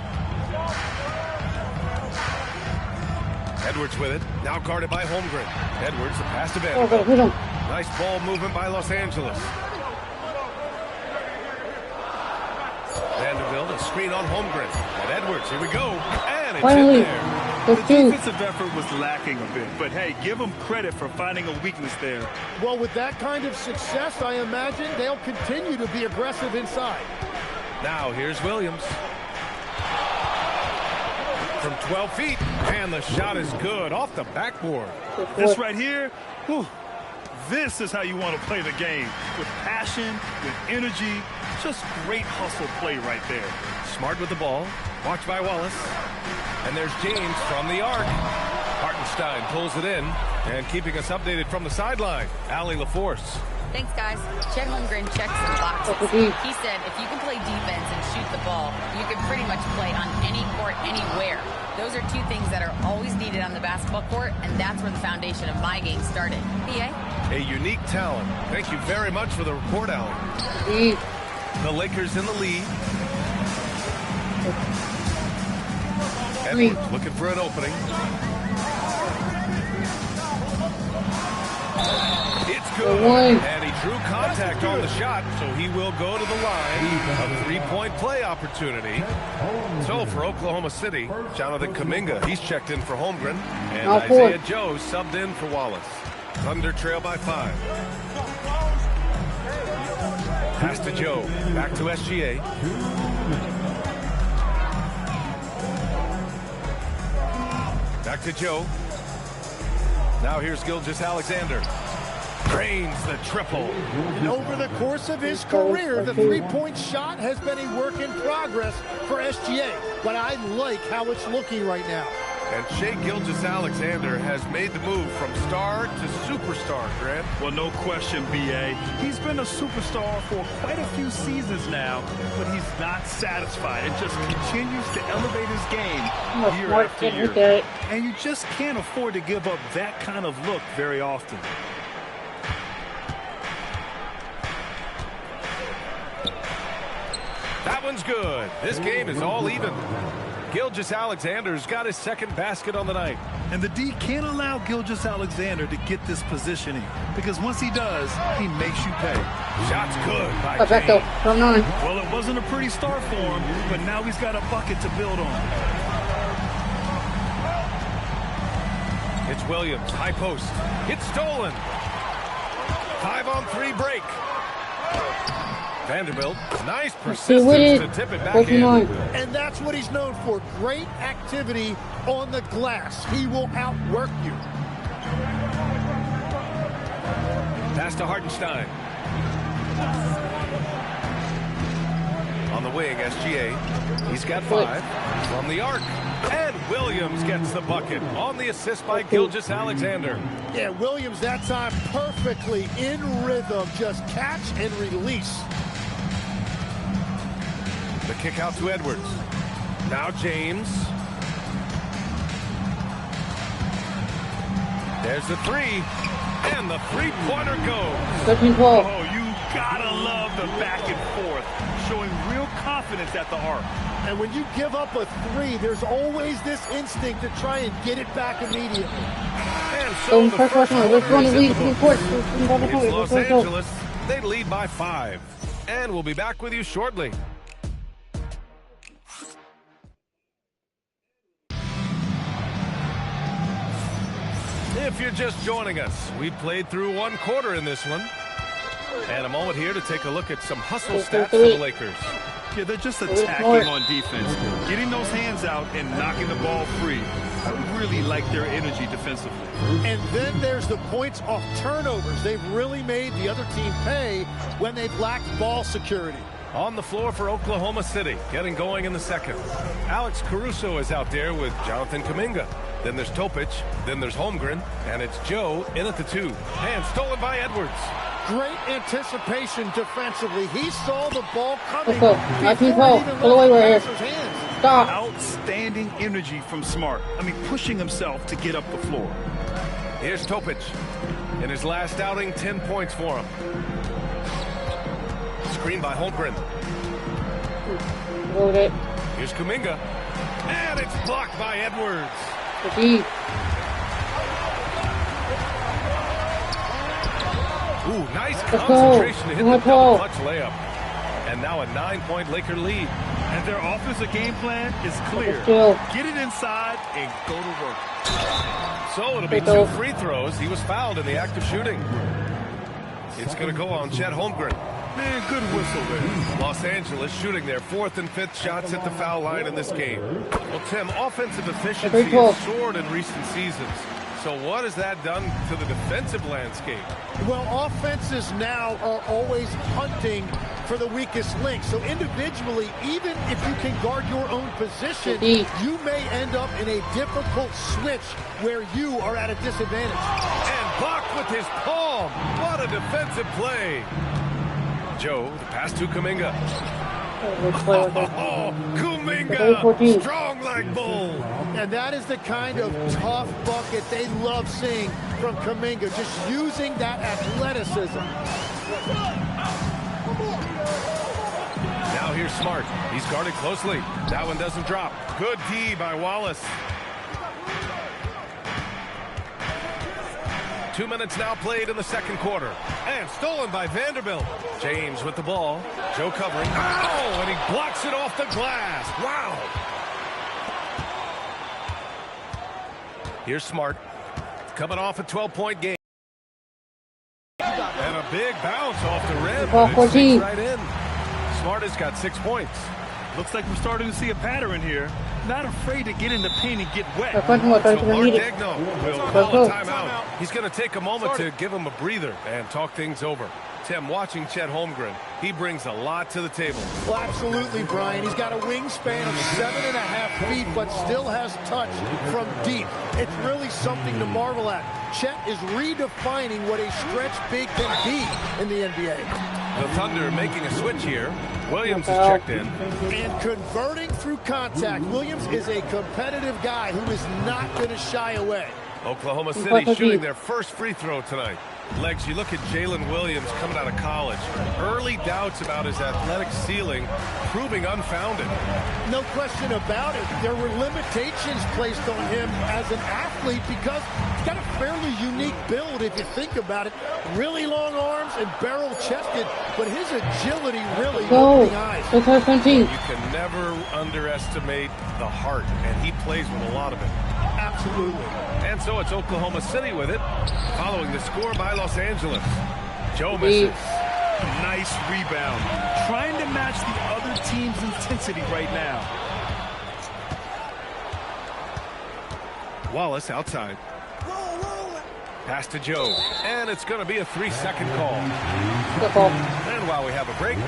Edwards with it. Now guarded by Holmgren. Edwards, the pass to Vanderbilt. Nice ball movement by Los Angeles. Vanderbilt, a screen on Holmgren. And Edwards, here we go. And it's in there. The defensive effort was lacking a bit, but hey, give them credit for finding a weakness there. Well, with that kind of success, I imagine they'll continue to be aggressive inside. Now here's Williams. From 12 feet, and the shot is good off the backboard. This right here, whew, this is how you want to play the game. With passion, with energy, just great hustle play right there. Smart with the ball, watched by Wallace. And there's James from the arc. Hartenstein pulls it in, and keeping us updated from the sideline, Allie LaForce. Thanks, guys. Chet Holmgren checks some boxes. He said if you can play defense and shoot the ball, you can pretty much play on any court, anywhere. Those are 2 things that are always needed on the basketball court, and that's where the foundation of my game started. PA? A unique talent. Thank you very much for the report, Allie. The Lakers in the lead. Edwards looking for an opening. It's good. And he drew contact on the shot, so he will go to the line. A 3-point play opportunity. So for Oklahoma City, Jonathan Kuminga, he's checked in for Holmgren. And Isaiah Joe subbed in for Wallace. Thunder trail by 5. Pass to Joe. Back to SGA. Back to Joe. Now here's Gilgeous-Alexander. Drains the triple. And over the course of his career, the 3-point shot has been a work in progress for SGA. But I like how it's looking right now. And Shai Gilgeous-Alexander has made the move from star to superstar, Grant. Well, no question, B.A. He's been a superstar for quite a few seasons now, but he's not satisfied and just continues to elevate his game year after year. And you just can't afford to give up that kind of look very often. That one's good. This game is all even. Gilgeous-Alexander's got his second basket on the night. And the D can't allow Gilgeous-Alexander to get this positioning, because once he does, he makes you pay. Shot's good by James. Well, it wasn't a pretty start for him, but now he's got a bucket to build on. It's Williams, high post. It's stolen. 5-on-3 break. Vanderbilt, nice persistence to tip it back in. And that's what he's known for. Great activity on the glass. He will outwork you. Pass to Hartenstein. On the wing, SGA. He's got 5 from the arc. And Williams gets the bucket on the assist by Gilgeous-Alexander. Yeah, Williams that time perfectly in rhythm. Just catch and release. The kick out to Edwards. Now James. There's the 3. And the three-pointer goes. Oh, you gotta love the back and forth. Showing real confidence at the arc. And when you give up a 3, there's always this instinct to try and get it back immediately. And so the first quarter is in the books. It's Los Angeles. They lead by 5. And we'll be back with you shortly. If you're just joining us, we played through 1 quarter in this one. And a moment here to take a look at some hustle stats for the Lakers. Yeah, they're just attacking on defense, getting those hands out and knocking the ball free. I really like their energy defensively. And then there's the points off turnovers. They've really made the other team pay when they've lacked ball security. On the floor for Oklahoma City, getting going in the second. Alex Caruso is out there with Jonathan Kuminga. Then there's Topic, then there's Holmgren, and it's Joe in at the 2. And stolen by Edwards. Great anticipation defensively. He saw the ball coming. Stop. Outstanding energy from Smart. I mean, pushing himself to get up the floor. Here's Topic. In his last outing, 10 points for him. Screen by Holmgren. Here's Kuminga. And it's blocked by Edwards. Ooh, nice concentration to hit the double clutch layup. And now a 9-point Laker lead. And their offensive game plan is clear. Get it inside and go to work. So it'll be 2 free throws. He was fouled in the act of shooting. It's going to go on Chet Holmgren. Man, good whistle there. Los Angeles shooting their 4th and 5th shots at the foul line in this game. Well, Tim, offensive efficiency has soared in recent seasons. So what has that done to the defensive landscape? Well, offenses now are always hunting for the weakest link. So individually, even if you can guard your own position, you may end up in a difficult switch where you are at a disadvantage. And blocked with his palm. What a defensive play. Joe, the pass to Kuminga. Kuminga, strong like bull. And that is the kind of tough bucket they love seeing from Kuminga, just using that athleticism. Now here's Smart. He's guarded closely. That one doesn't drop. Good D by Wallace. 2 minutes now played in the second quarter. And stolen by Vanderbilt. James with the ball. Joe covering. Oh, and he blocks it off the glass. Wow. Here's Smart. Coming off a 12-point game. And a big bounce off the rim. It sinks right in. Smart has got 6 points. Looks like we're starting to see a pattern here. Not afraid to get in the paint and get wet. So Mark Degno will call a timeout. He's going to take a moment to give him a breather and talk things over. Tim, watching Chet Holmgren, he brings a lot to the table. Well, absolutely, Brian. He's got a wingspan of 7.5 feet, but still has touch from deep. It's really something to marvel at. Chet is redefining what a stretch big can be in the NBA. The Thunder making a switch here. Williams is checked in. And converting through contact. Williams is a competitive guy who is not going to shy away. Oklahoma City shooting their first free throw tonight. Legs, you look at Jalen Williams coming out of college. Early doubts about his athletic ceiling proving unfounded. No question about it. There were limitations placed on him as an athlete because he's got a fairly unique build if you think about it. Really long arms and barrel-chested, but his agility really opened the eyes. You can never underestimate the heart, and he plays with a lot of it. Absolutely. And so it's Oklahoma City with it, following the score by Los Angeles. Joe misses. Nice rebound. Trying to match the other team's intensity right now. Wallace outside. Pass to Joe. And it's going to be a 3-second call. And while we have a break,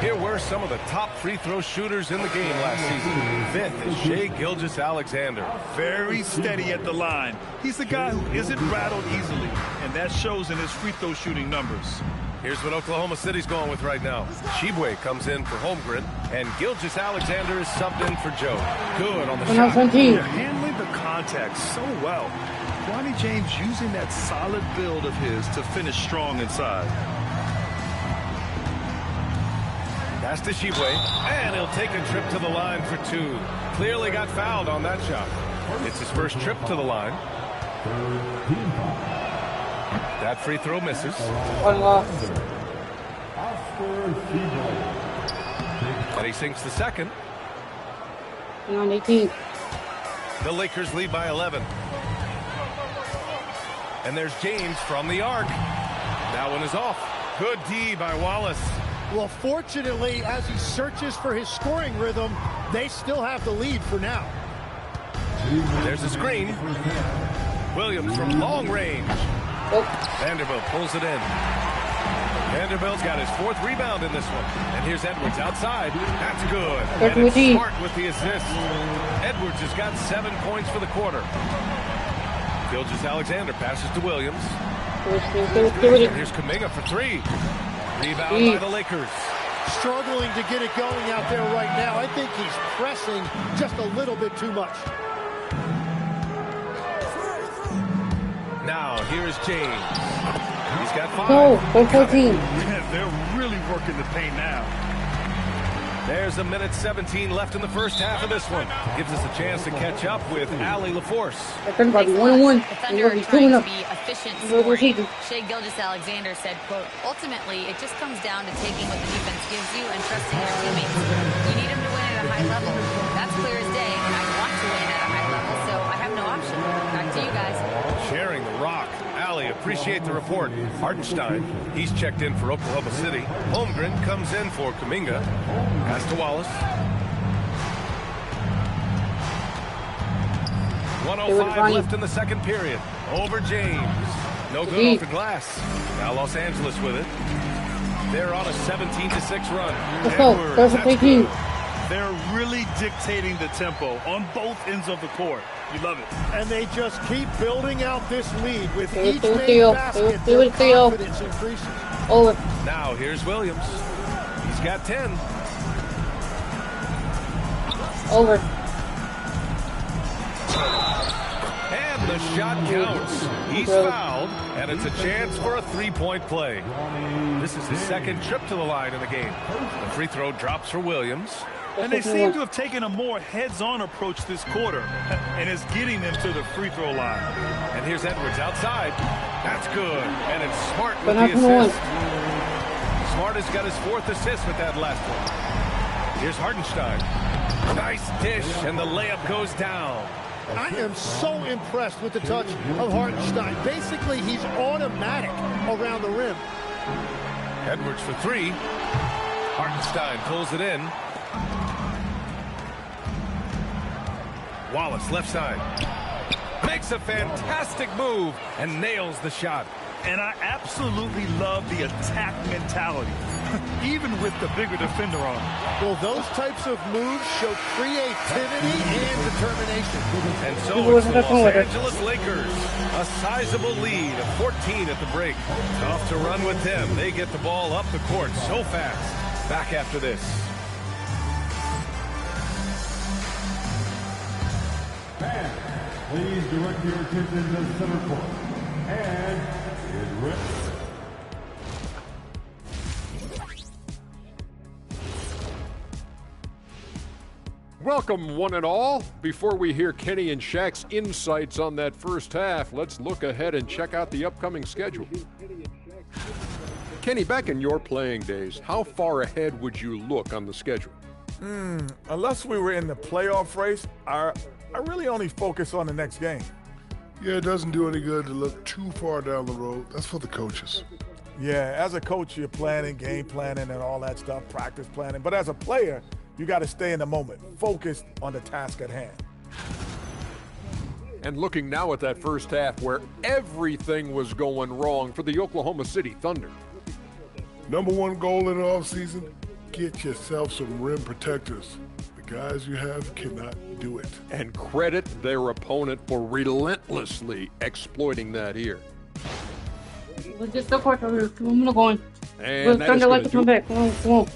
here were some of the top free throw shooters in the game last season. Fifth is Shai Gilgeous-Alexander. Very steady at the line. He's the guy who isn't rattled easily, and that shows in his free throw shooting numbers. Here's what Oklahoma City's going with right now. Shibwe comes in for Holmgren, and Gilgeous-Alexander is subbed in for Joe. Good on the shot. They're handling the contact so well. Bronny James using that solid build of his to finish strong inside. Pass to Shibwe, and he'll take a trip to the line for two. Clearly got fouled on that shot. It's his first trip to the line. That free throw misses. And he sinks the second. 18. The Lakers lead by 11. And there's James from the arc. That one is off. Good D by Wallace. Well, fortunately, as he searches for his scoring rhythm, they still have the lead for now. There's a screen. Williams from long range. Vanderbilt pulls it in. Vanderbilt's got his fourth rebound in this one. And here's Edwards outside. That's good. And it's Smart with the assist. Edwards has got 7 points for the quarter. Gilgeous-Alexander passes to Williams. Here's Kuminga for three. Rebound by the Lakers. Struggling to get it going out there right now. I think he's pressing just a little bit too much. Now, here's James. He's got 5. Oh, 14. They're really working the paint now. There's 1:17 left in the first half of this one. Gives us a chance to catch up with Allie LaForce. Everybody 1-1. The Thunder are trying to be efficient scoring. Shai Gilgeous-Alexander said, quote, ultimately, it just comes down to taking what the defense gives you and trusting your teammates. You need them to win at a high level. That's clear as day, and I want to win at a high level, so I have no option. Back to you guys. Sharing the rock. Allie, appreciate the report. Hartenstein, he's checked in for Oklahoma City. Holmgren comes in for Kuminga. Pass to Wallace. 1:05 left in the second period. Over James. No good off the glass. Now Los Angeles with it. They're on a 17-6 run. Edwards, that's good. They're really dictating the tempo on both ends of the court. You love it. And they just keep building out this lead with each made basket. Their confidence increases. Now here's Williams. He's got 10. Over. And the shot counts. He's fouled, and it's a chance for a three-point play. This is his second trip to the line in the game. The free throw drops for Williams. And they seem to have taken a more heads-on approach this quarter, and is getting them to the free throw line. And here's Edwards outside. That's good. And it's Smart with the assist. Smart has got his fourth assist with that last one. Here's Hartenstein. Nice dish, and the layup goes down. I am so impressed with the touch of Hartenstein. Basically, he's automatic around the rim. Edwards for three. Hartenstein pulls it in. Wallace, left side. Makes a fantastic move and nails the shot. And I absolutely love the attack mentality, even with the bigger defender on. Well, those types of moves show creativity and determination. And so it's the Los Angeles Lakers. A sizable lead of 14 at the break. Tough to run with them. They get the ball up the court so fast. Back after this. Please direct your attention to center court. And it rips. Welcome, one and all. Before we hear Kenny and Shaq's insights on that first half, let's look ahead and check out the upcoming schedule. Kenny, back in your playing days, how far ahead would you look on the schedule? Unless we were in the playoff race, I really only focus on the next game. Yeah, it doesn't do any good to look too far down the road. That's for the coaches. Yeah, as a coach, you're planning, game planning, and all that stuff, practice planning. But as a player, you got to stay in the moment, focused on the task at hand. And looking now at that first half where everything was going wrong for the Oklahoma City Thunder. Number one goal in the offseason, get yourself some rim protectors. The guys you have cannot do it. And credit their opponent for relentlessly exploiting that here. Let's just go for it. I'm going. And Let's Thunder like to come back. Come on, come on.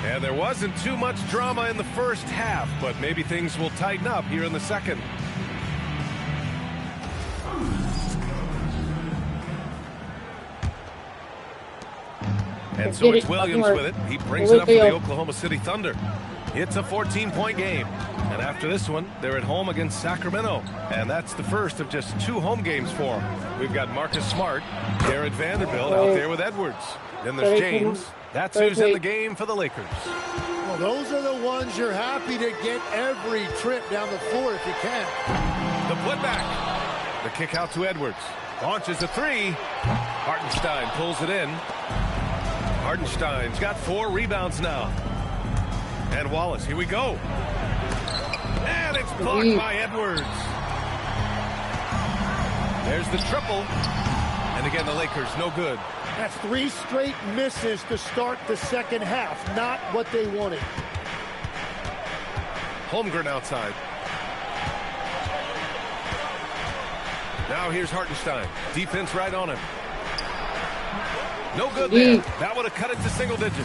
And there wasn't too much drama in the first half, but maybe things will tighten up here in the second. And so it's Williams with it. He brings it up for the Oklahoma City Thunder. It's a 14-point game. And after this one, they're at home against Sacramento. And that's the first of just 2 home games for them. We've got Marcus Smart, they're at Vanderbilt out there with Edwards. Then there's James. That's who's in the game for the Lakers. Well, those are the ones you're happy to get every trip down the floor if you can. The putback. The kick out to Edwards. Launches a 3. Hartenstein pulls it in. Hartenstein's got 4 rebounds now. And Wallace, here we go. And it's blocked by Edwards. There's the triple. And again, the Lakers, no good. That's 3 straight misses to start the second half. Not what they wanted. Holmgren outside. Now here's Hartenstein. Defense right on him. No good there. That would have cut it to single digits.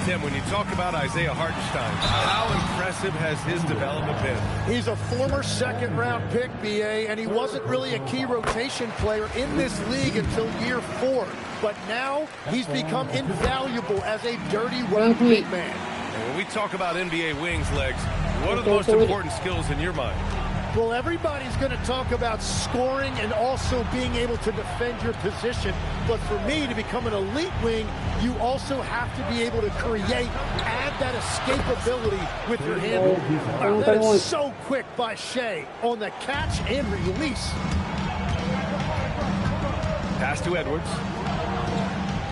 Tim, when you talk about Isaiah Hartenstein, how impressive has his development been? He's a former second-round pick, BA, and he wasn't really a key rotation player in this league until year 4. But now he's become invaluable as a dirty work big man. And when we talk about NBA wings, Legs, what are the most important skills in your mind? Well, everybody's going to talk about scoring and also being able to defend your position. But for me, to become an elite wing, you also have to be able to create, add that escapability with your handle. Wow, that is so quick by Shea on the catch and release. Pass to Edwards.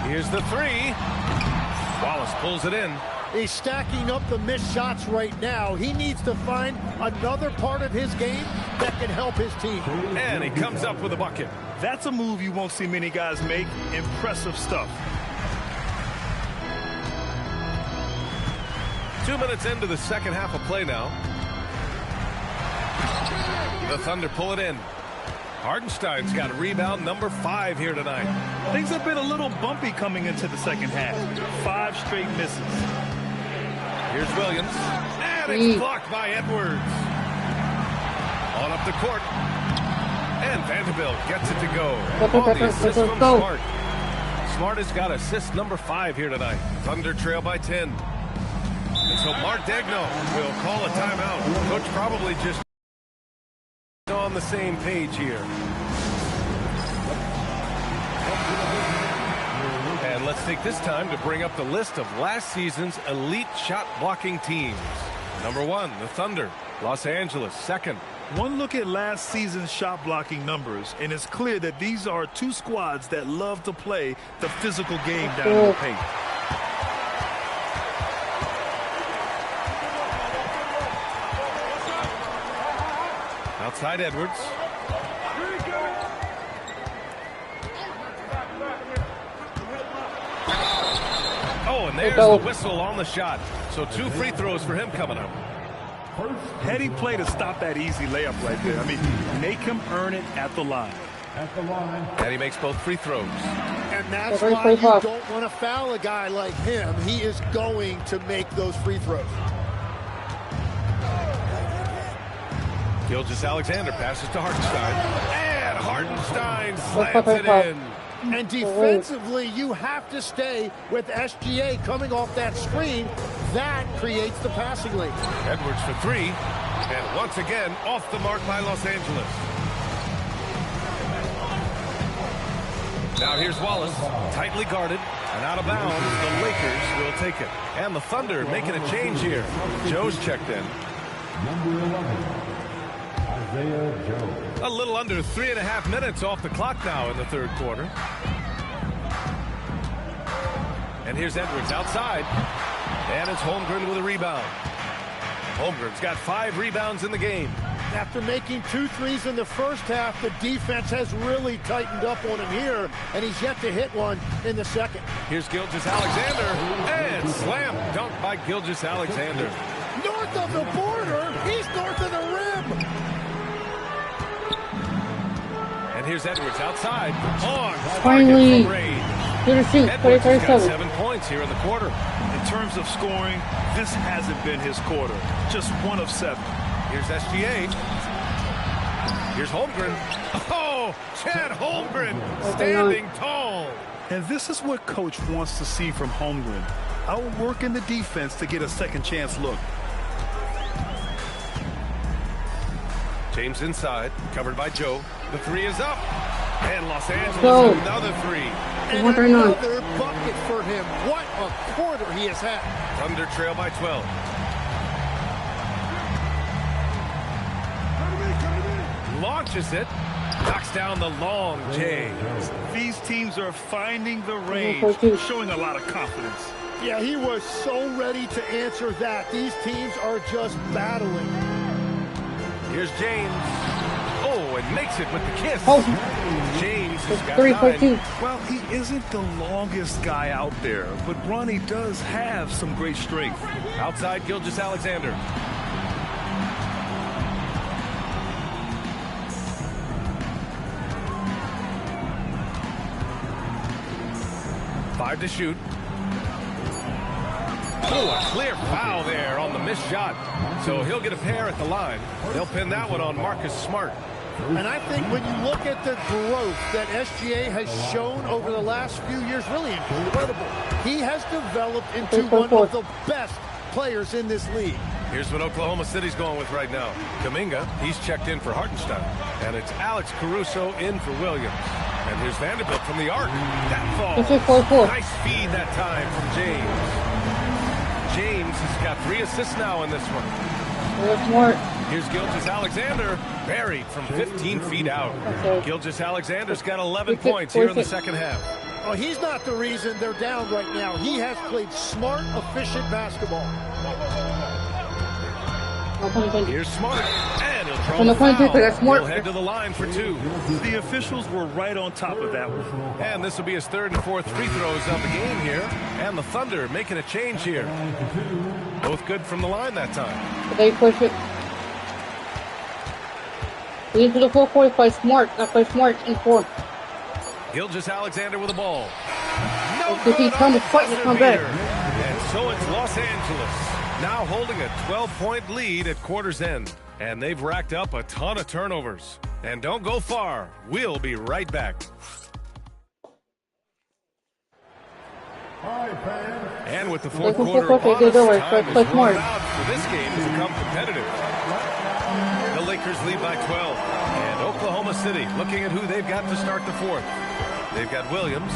Here's the 3. Wallace pulls it in. He's stacking up the missed shots right now. He needs to find another part of his game that can help his team. And he comes up with a bucket. That's a move you won't see many guys make. Impressive stuff. 2 minutes into the second half of play now. The Thunder pull it in. Hartenstein's got rebound number 5 here tonight. Things have been a little bumpy coming into the second half. 5 straight misses. Here's Williams. And it's blocked by Edwards. On up the court. And Vanderbilt gets it to go. On the assist from Smart. Smart has got assist number 5 here tonight. Thunder trail by 10. And so Mark Degno will call a timeout. Coach probably just on the same page here. And let's take this time to bring up the list of last season's elite shot blocking teams. Number 1, the Thunder. Los Angeles, 2nd. One look at last season's shot blocking numbers, and it's clear that these are 2 squads that love to play the physical game down in the paint. Outside Edwards. Oh, and there's the whistle on the shot. So 2 free throws for him coming up. Heady play to stop that easy layup right there. I mean, make him earn it at the line. And he makes both free throws. And that's why you don't want to foul a guy like him. He is going to make those free throws. Gilgeous-Alexander passes to Hartenstein. And Hartenstein slams it in. And defensively, you have to stay with SGA coming off that screen. That creates the passing lane. Edwards for 3. And once again, off the mark by Los Angeles. Now here's Wallace, tightly guarded and out of bounds. The Lakers will take it. And the Thunder making a change here. Joe's checked in. Number 11, Isaiah Joe. A little under 3.5 minutes off the clock now in the third quarter. And here's Edwards outside. And it's Holmgren with a rebound. Holmgren's got 5 rebounds in the game. After making 2 threes in the first half, the defense has really tightened up on him here, and he's yet to hit one in the second. Here's Gilgeous-Alexander, and slam dunk by Gilgeous-Alexander. North of the border, he's north of the rim. And here's Edwards outside. On finally, Edwards has got 7 points here in the quarter. In terms of scoring, this hasn't been his quarter. Just 1 of 7. Here's SGA. Here's Holmgren. Oh, Chad Holmgren standing tall. And this is what Coach wants to see from Holmgren. Outworking the defense to get a second chance look. James inside, covered by Joe. The 3 is up. And Los Angeles another 3. And another bucket for him. What a quarter he has had. Thunder trail by 12. Launches it, knocks down the long J. These teams are finding the range, showing a lot of confidence. Yeah, he was so ready to answer that. These teams are just battling. Here's James. Oh, and makes it with the kiss. James has got 9. Well, he isn't the longest guy out there, but Ronnie does have some great strength. Outside Gilgeous-Alexander. To shoot. Oh, a clear foul there on the missed shot. So he'll get a pair at the line. They'll pin that one on Marcus Smart. And I think when you look at the growth that SGA has shown over the last few years, really incredible. He has developed into one of the best players in this league. Here's what Oklahoma City's going with right now. Kuminga, he's checked in for Hartenstein. And it's Alex Caruso in for Williams. And here's Vanderbilt from the arc. That falls. Nice feed that time from James. James has got 3 assists now in this one. Here's Gilgeous-Alexander, buried from 15 feet out. Gilgeous-Alexander's got 11 points here in the second half. Oh, he's not the reason they're down right now. He has played smart, efficient basketball. Here's Smart, and he'll draw the foul. He'll head to the line for 2. The officials were right on top of that one. And this will be his 3rd and 4th free throws of the game here. And the Thunder making a change here. Both good from the line that time. They push it. Lead to the 4-point by Smart. Not by Smart in 4. Gilgeous-Alexander with the ball. He's trying to fight to come back. And so it's Los Angeles. Now holding a 12-point lead at quarter's end. And they've racked up a ton of turnovers. And don't go far. We'll be right back. And with the fourth quarter upon us, time is run out for this game to become competitive. The Lakers lead by 12. And Oklahoma City looking at who they've got to start the fourth. They've got Williams,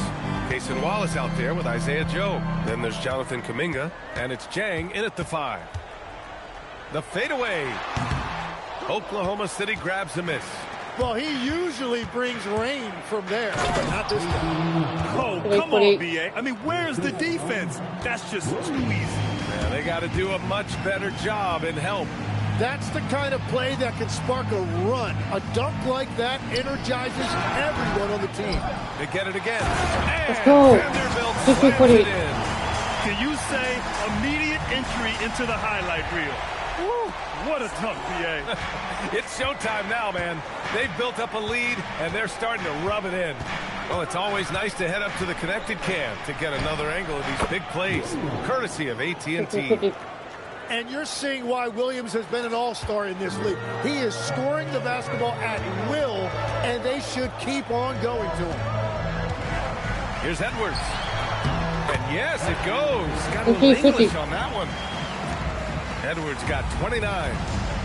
Cason Wallace out there with Isaiah Joe. Then there's Jonathan Kuminga, and it's Jang in at the 5. The fadeaway. Oklahoma City grabs a miss. Well, he usually brings rain from there, but not this time. Oh, come on, B.A. I mean, where's the defense? That's just too easy. Yeah, they got to do a much better job in help. That's the kind of play that can spark a run. A dunk like that energizes everyone on the team. They get it again. Let's go. Can you say immediate entry into the highlight reel? Woo, what a dunk, B.A. It's showtime now, man. They've built up a lead, and they're starting to rub it in. Well, it's always nice to head up to the connected cam to get another angle of these big plays, courtesy of AT&T. And you're seeing why Williams has been an all-star in this league. He is scoring the basketball at will, and they should keep on going to him. Here's Edwards. And yes, it goes. Got a little English on that one. Edwards got 29.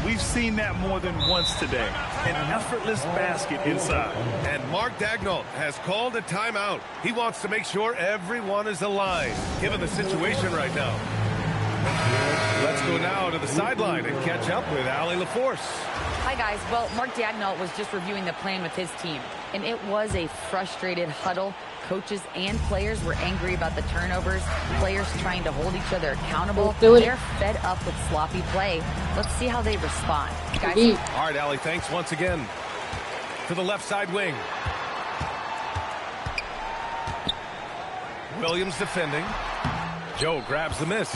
We've seen that more than once today. An effortless basket inside. And Mark Daigneault has called a timeout. He wants to make sure everyone is aligned, given the situation right now. Let's go now to the sideline and catch up with Allie LaForce. Hi, guys. Well, Mark Daigneault was just reviewing the plan with his team, and it was a frustrated huddle. Coaches and players were angry about the turnovers, players trying to hold each other accountable. They're fed up with sloppy play. Let's see how they respond. Guys. All right, Allie, thanks once again. To the left side wing. Williams defending. Joe grabs the miss.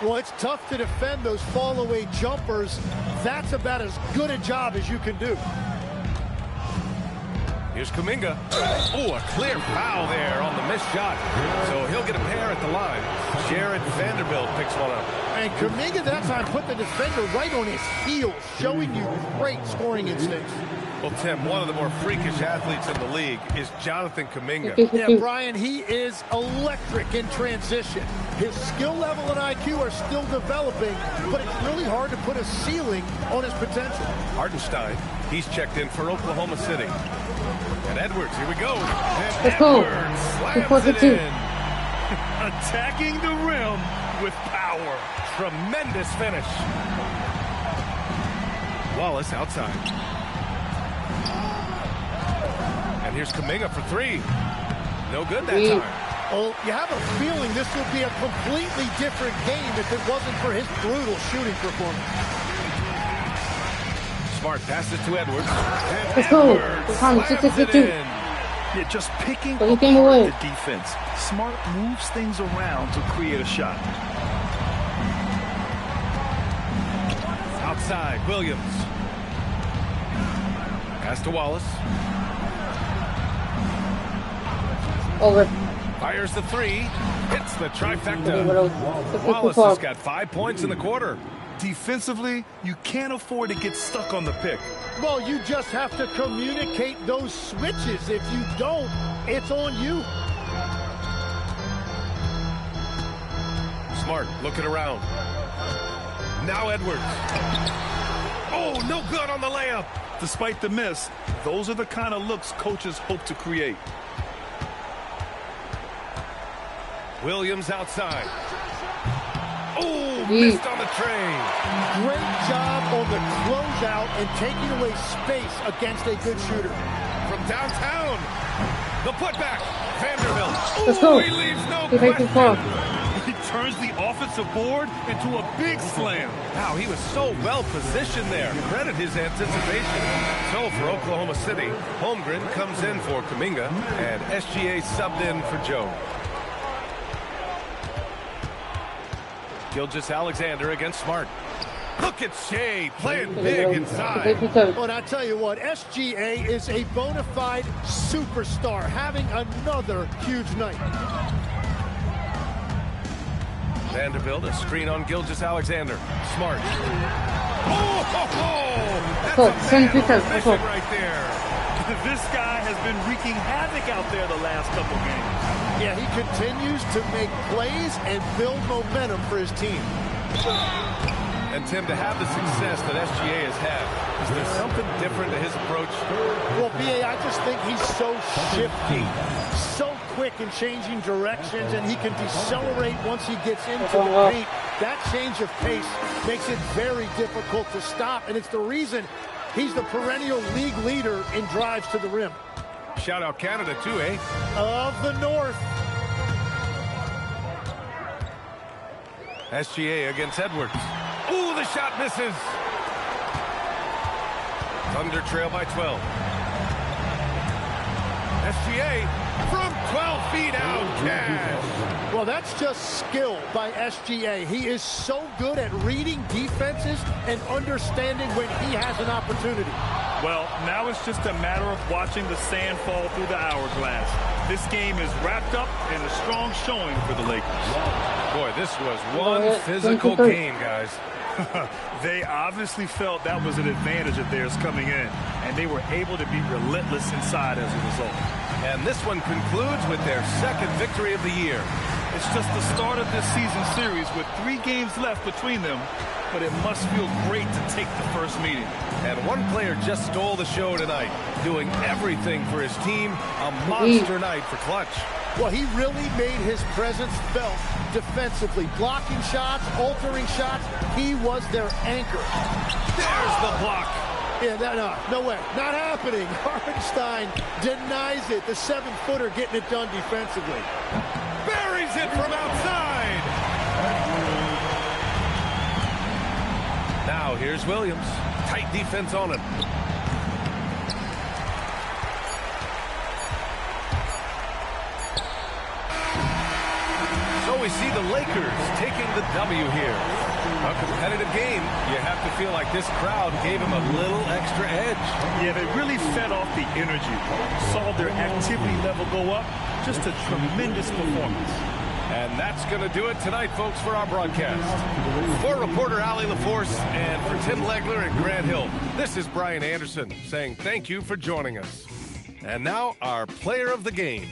Well, it's tough to defend those fall-away jumpers. That's about as good a job as you can do. Here's Kuminga. Oh, a clear foul there on the missed shot. So he'll get a pair at the line. Jared Vanderbilt picks one up. And Kuminga that time put the defender right on his heels, showing you great scoring instincts. Well, Tim, one of the more freakish athletes in the league is Jonathan Kuminga. Yeah, Brian, he is electric in transition. His skill level and IQ are still developing, but it's really hard to put a ceiling on his potential. Hartenstein, he's checked in for Oklahoma City. And Edwards, here we go. And Edwards slams it in. Attacking the rim with power. Tremendous finish. Wallace outside. And here's Kuminga for three. No good that time. Well, you have a feeling this would be a completely different game if it wasn't for his brutal shooting performance. Smart passes to Edwards. Let's go. Yeah, just picking apart the defense. Smart moves things around to create a shot. Outside, Williams. Pass to Wallace. Over. Fires the three. Hits the trifecta. Wallace has got 5 points in the quarter. Defensively, you can't afford to get stuck on the pick. Well, you just have to communicate those switches. If you don't, it's on you. Smart looking around. Now Edwards. Oh, no good on the layup. Despite the miss, those are the kind of looks coaches hope to create. Williams outside. Oh, missed on the train. Great job on the closeout and taking away space against a good shooter. From downtown, the putback. Vanderbilt. Let's go. He leaves no question. He turns the offensive board into a big slam. Wow, he was so well positioned there. Credit his anticipation. So for Oklahoma City, Holmgren comes in for Kuminga, and SGA subbed in for Joe. Gilgeous-Alexander against Smart. Look at Shea playing big inside. Well, and I tell you what, SGA is a bona fide superstar, having another huge night. Vanderbilt, a screen on Gilgeous-Alexander. Smart. That's a man right there. This guy has been wreaking havoc out there the last couple games. Yeah, he continues to make plays and build momentum for his team. And Tim, to have the success that SGA has had, is there something different to his approach? Well, B.A., I just think he's so shifty, so quick in changing directions, and he can decelerate once he gets into the paint. That change of pace makes it very difficult to stop, and it's the reason he's the perennial league leader in drives to the rim. Shout out Canada too, eh? Of the North. SGA against Edwards. Ooh, the shot misses. Thunder trail by 12. SGA from 12 feet out. Cash. Well, that's just skill by SGA. He is so good at reading defenses and understanding when he has an opportunity. Well, now it's just a matter of watching the sand fall through the hourglass. This game is wrapped up in a strong showing for the Lakers. Boy, this was one physical game, guys. They obviously felt that was an advantage of theirs coming in, and they were able to be relentless inside as a result. And this one concludes with their second victory of the year. It's just the start of this season series with 3 games left between them, but it must feel great to take the first meeting. And one player just stole the show tonight, doing everything for his team. A monster night for Clutch. Well, he really made his presence felt defensively. Blocking shots, altering shots. He was their anchor. There's the block. Yeah, no way. Not happening. Hartenstein denies it. The 7-footer getting it done defensively. Buries it from outside. Now here's Williams. Tight defense on him. So we see the Lakers taking the W here. A competitive game. You have to feel like this crowd gave him a little extra edge. Yeah, they really fed off the energy. Saw their activity level go up. Just a tremendous performance. And that's going to do it tonight, folks, for our broadcast. For reporter Allie LaForce and for Tim Legler and Grant Hill, this is Brian Anderson saying thank you for joining us. And now our player of the game.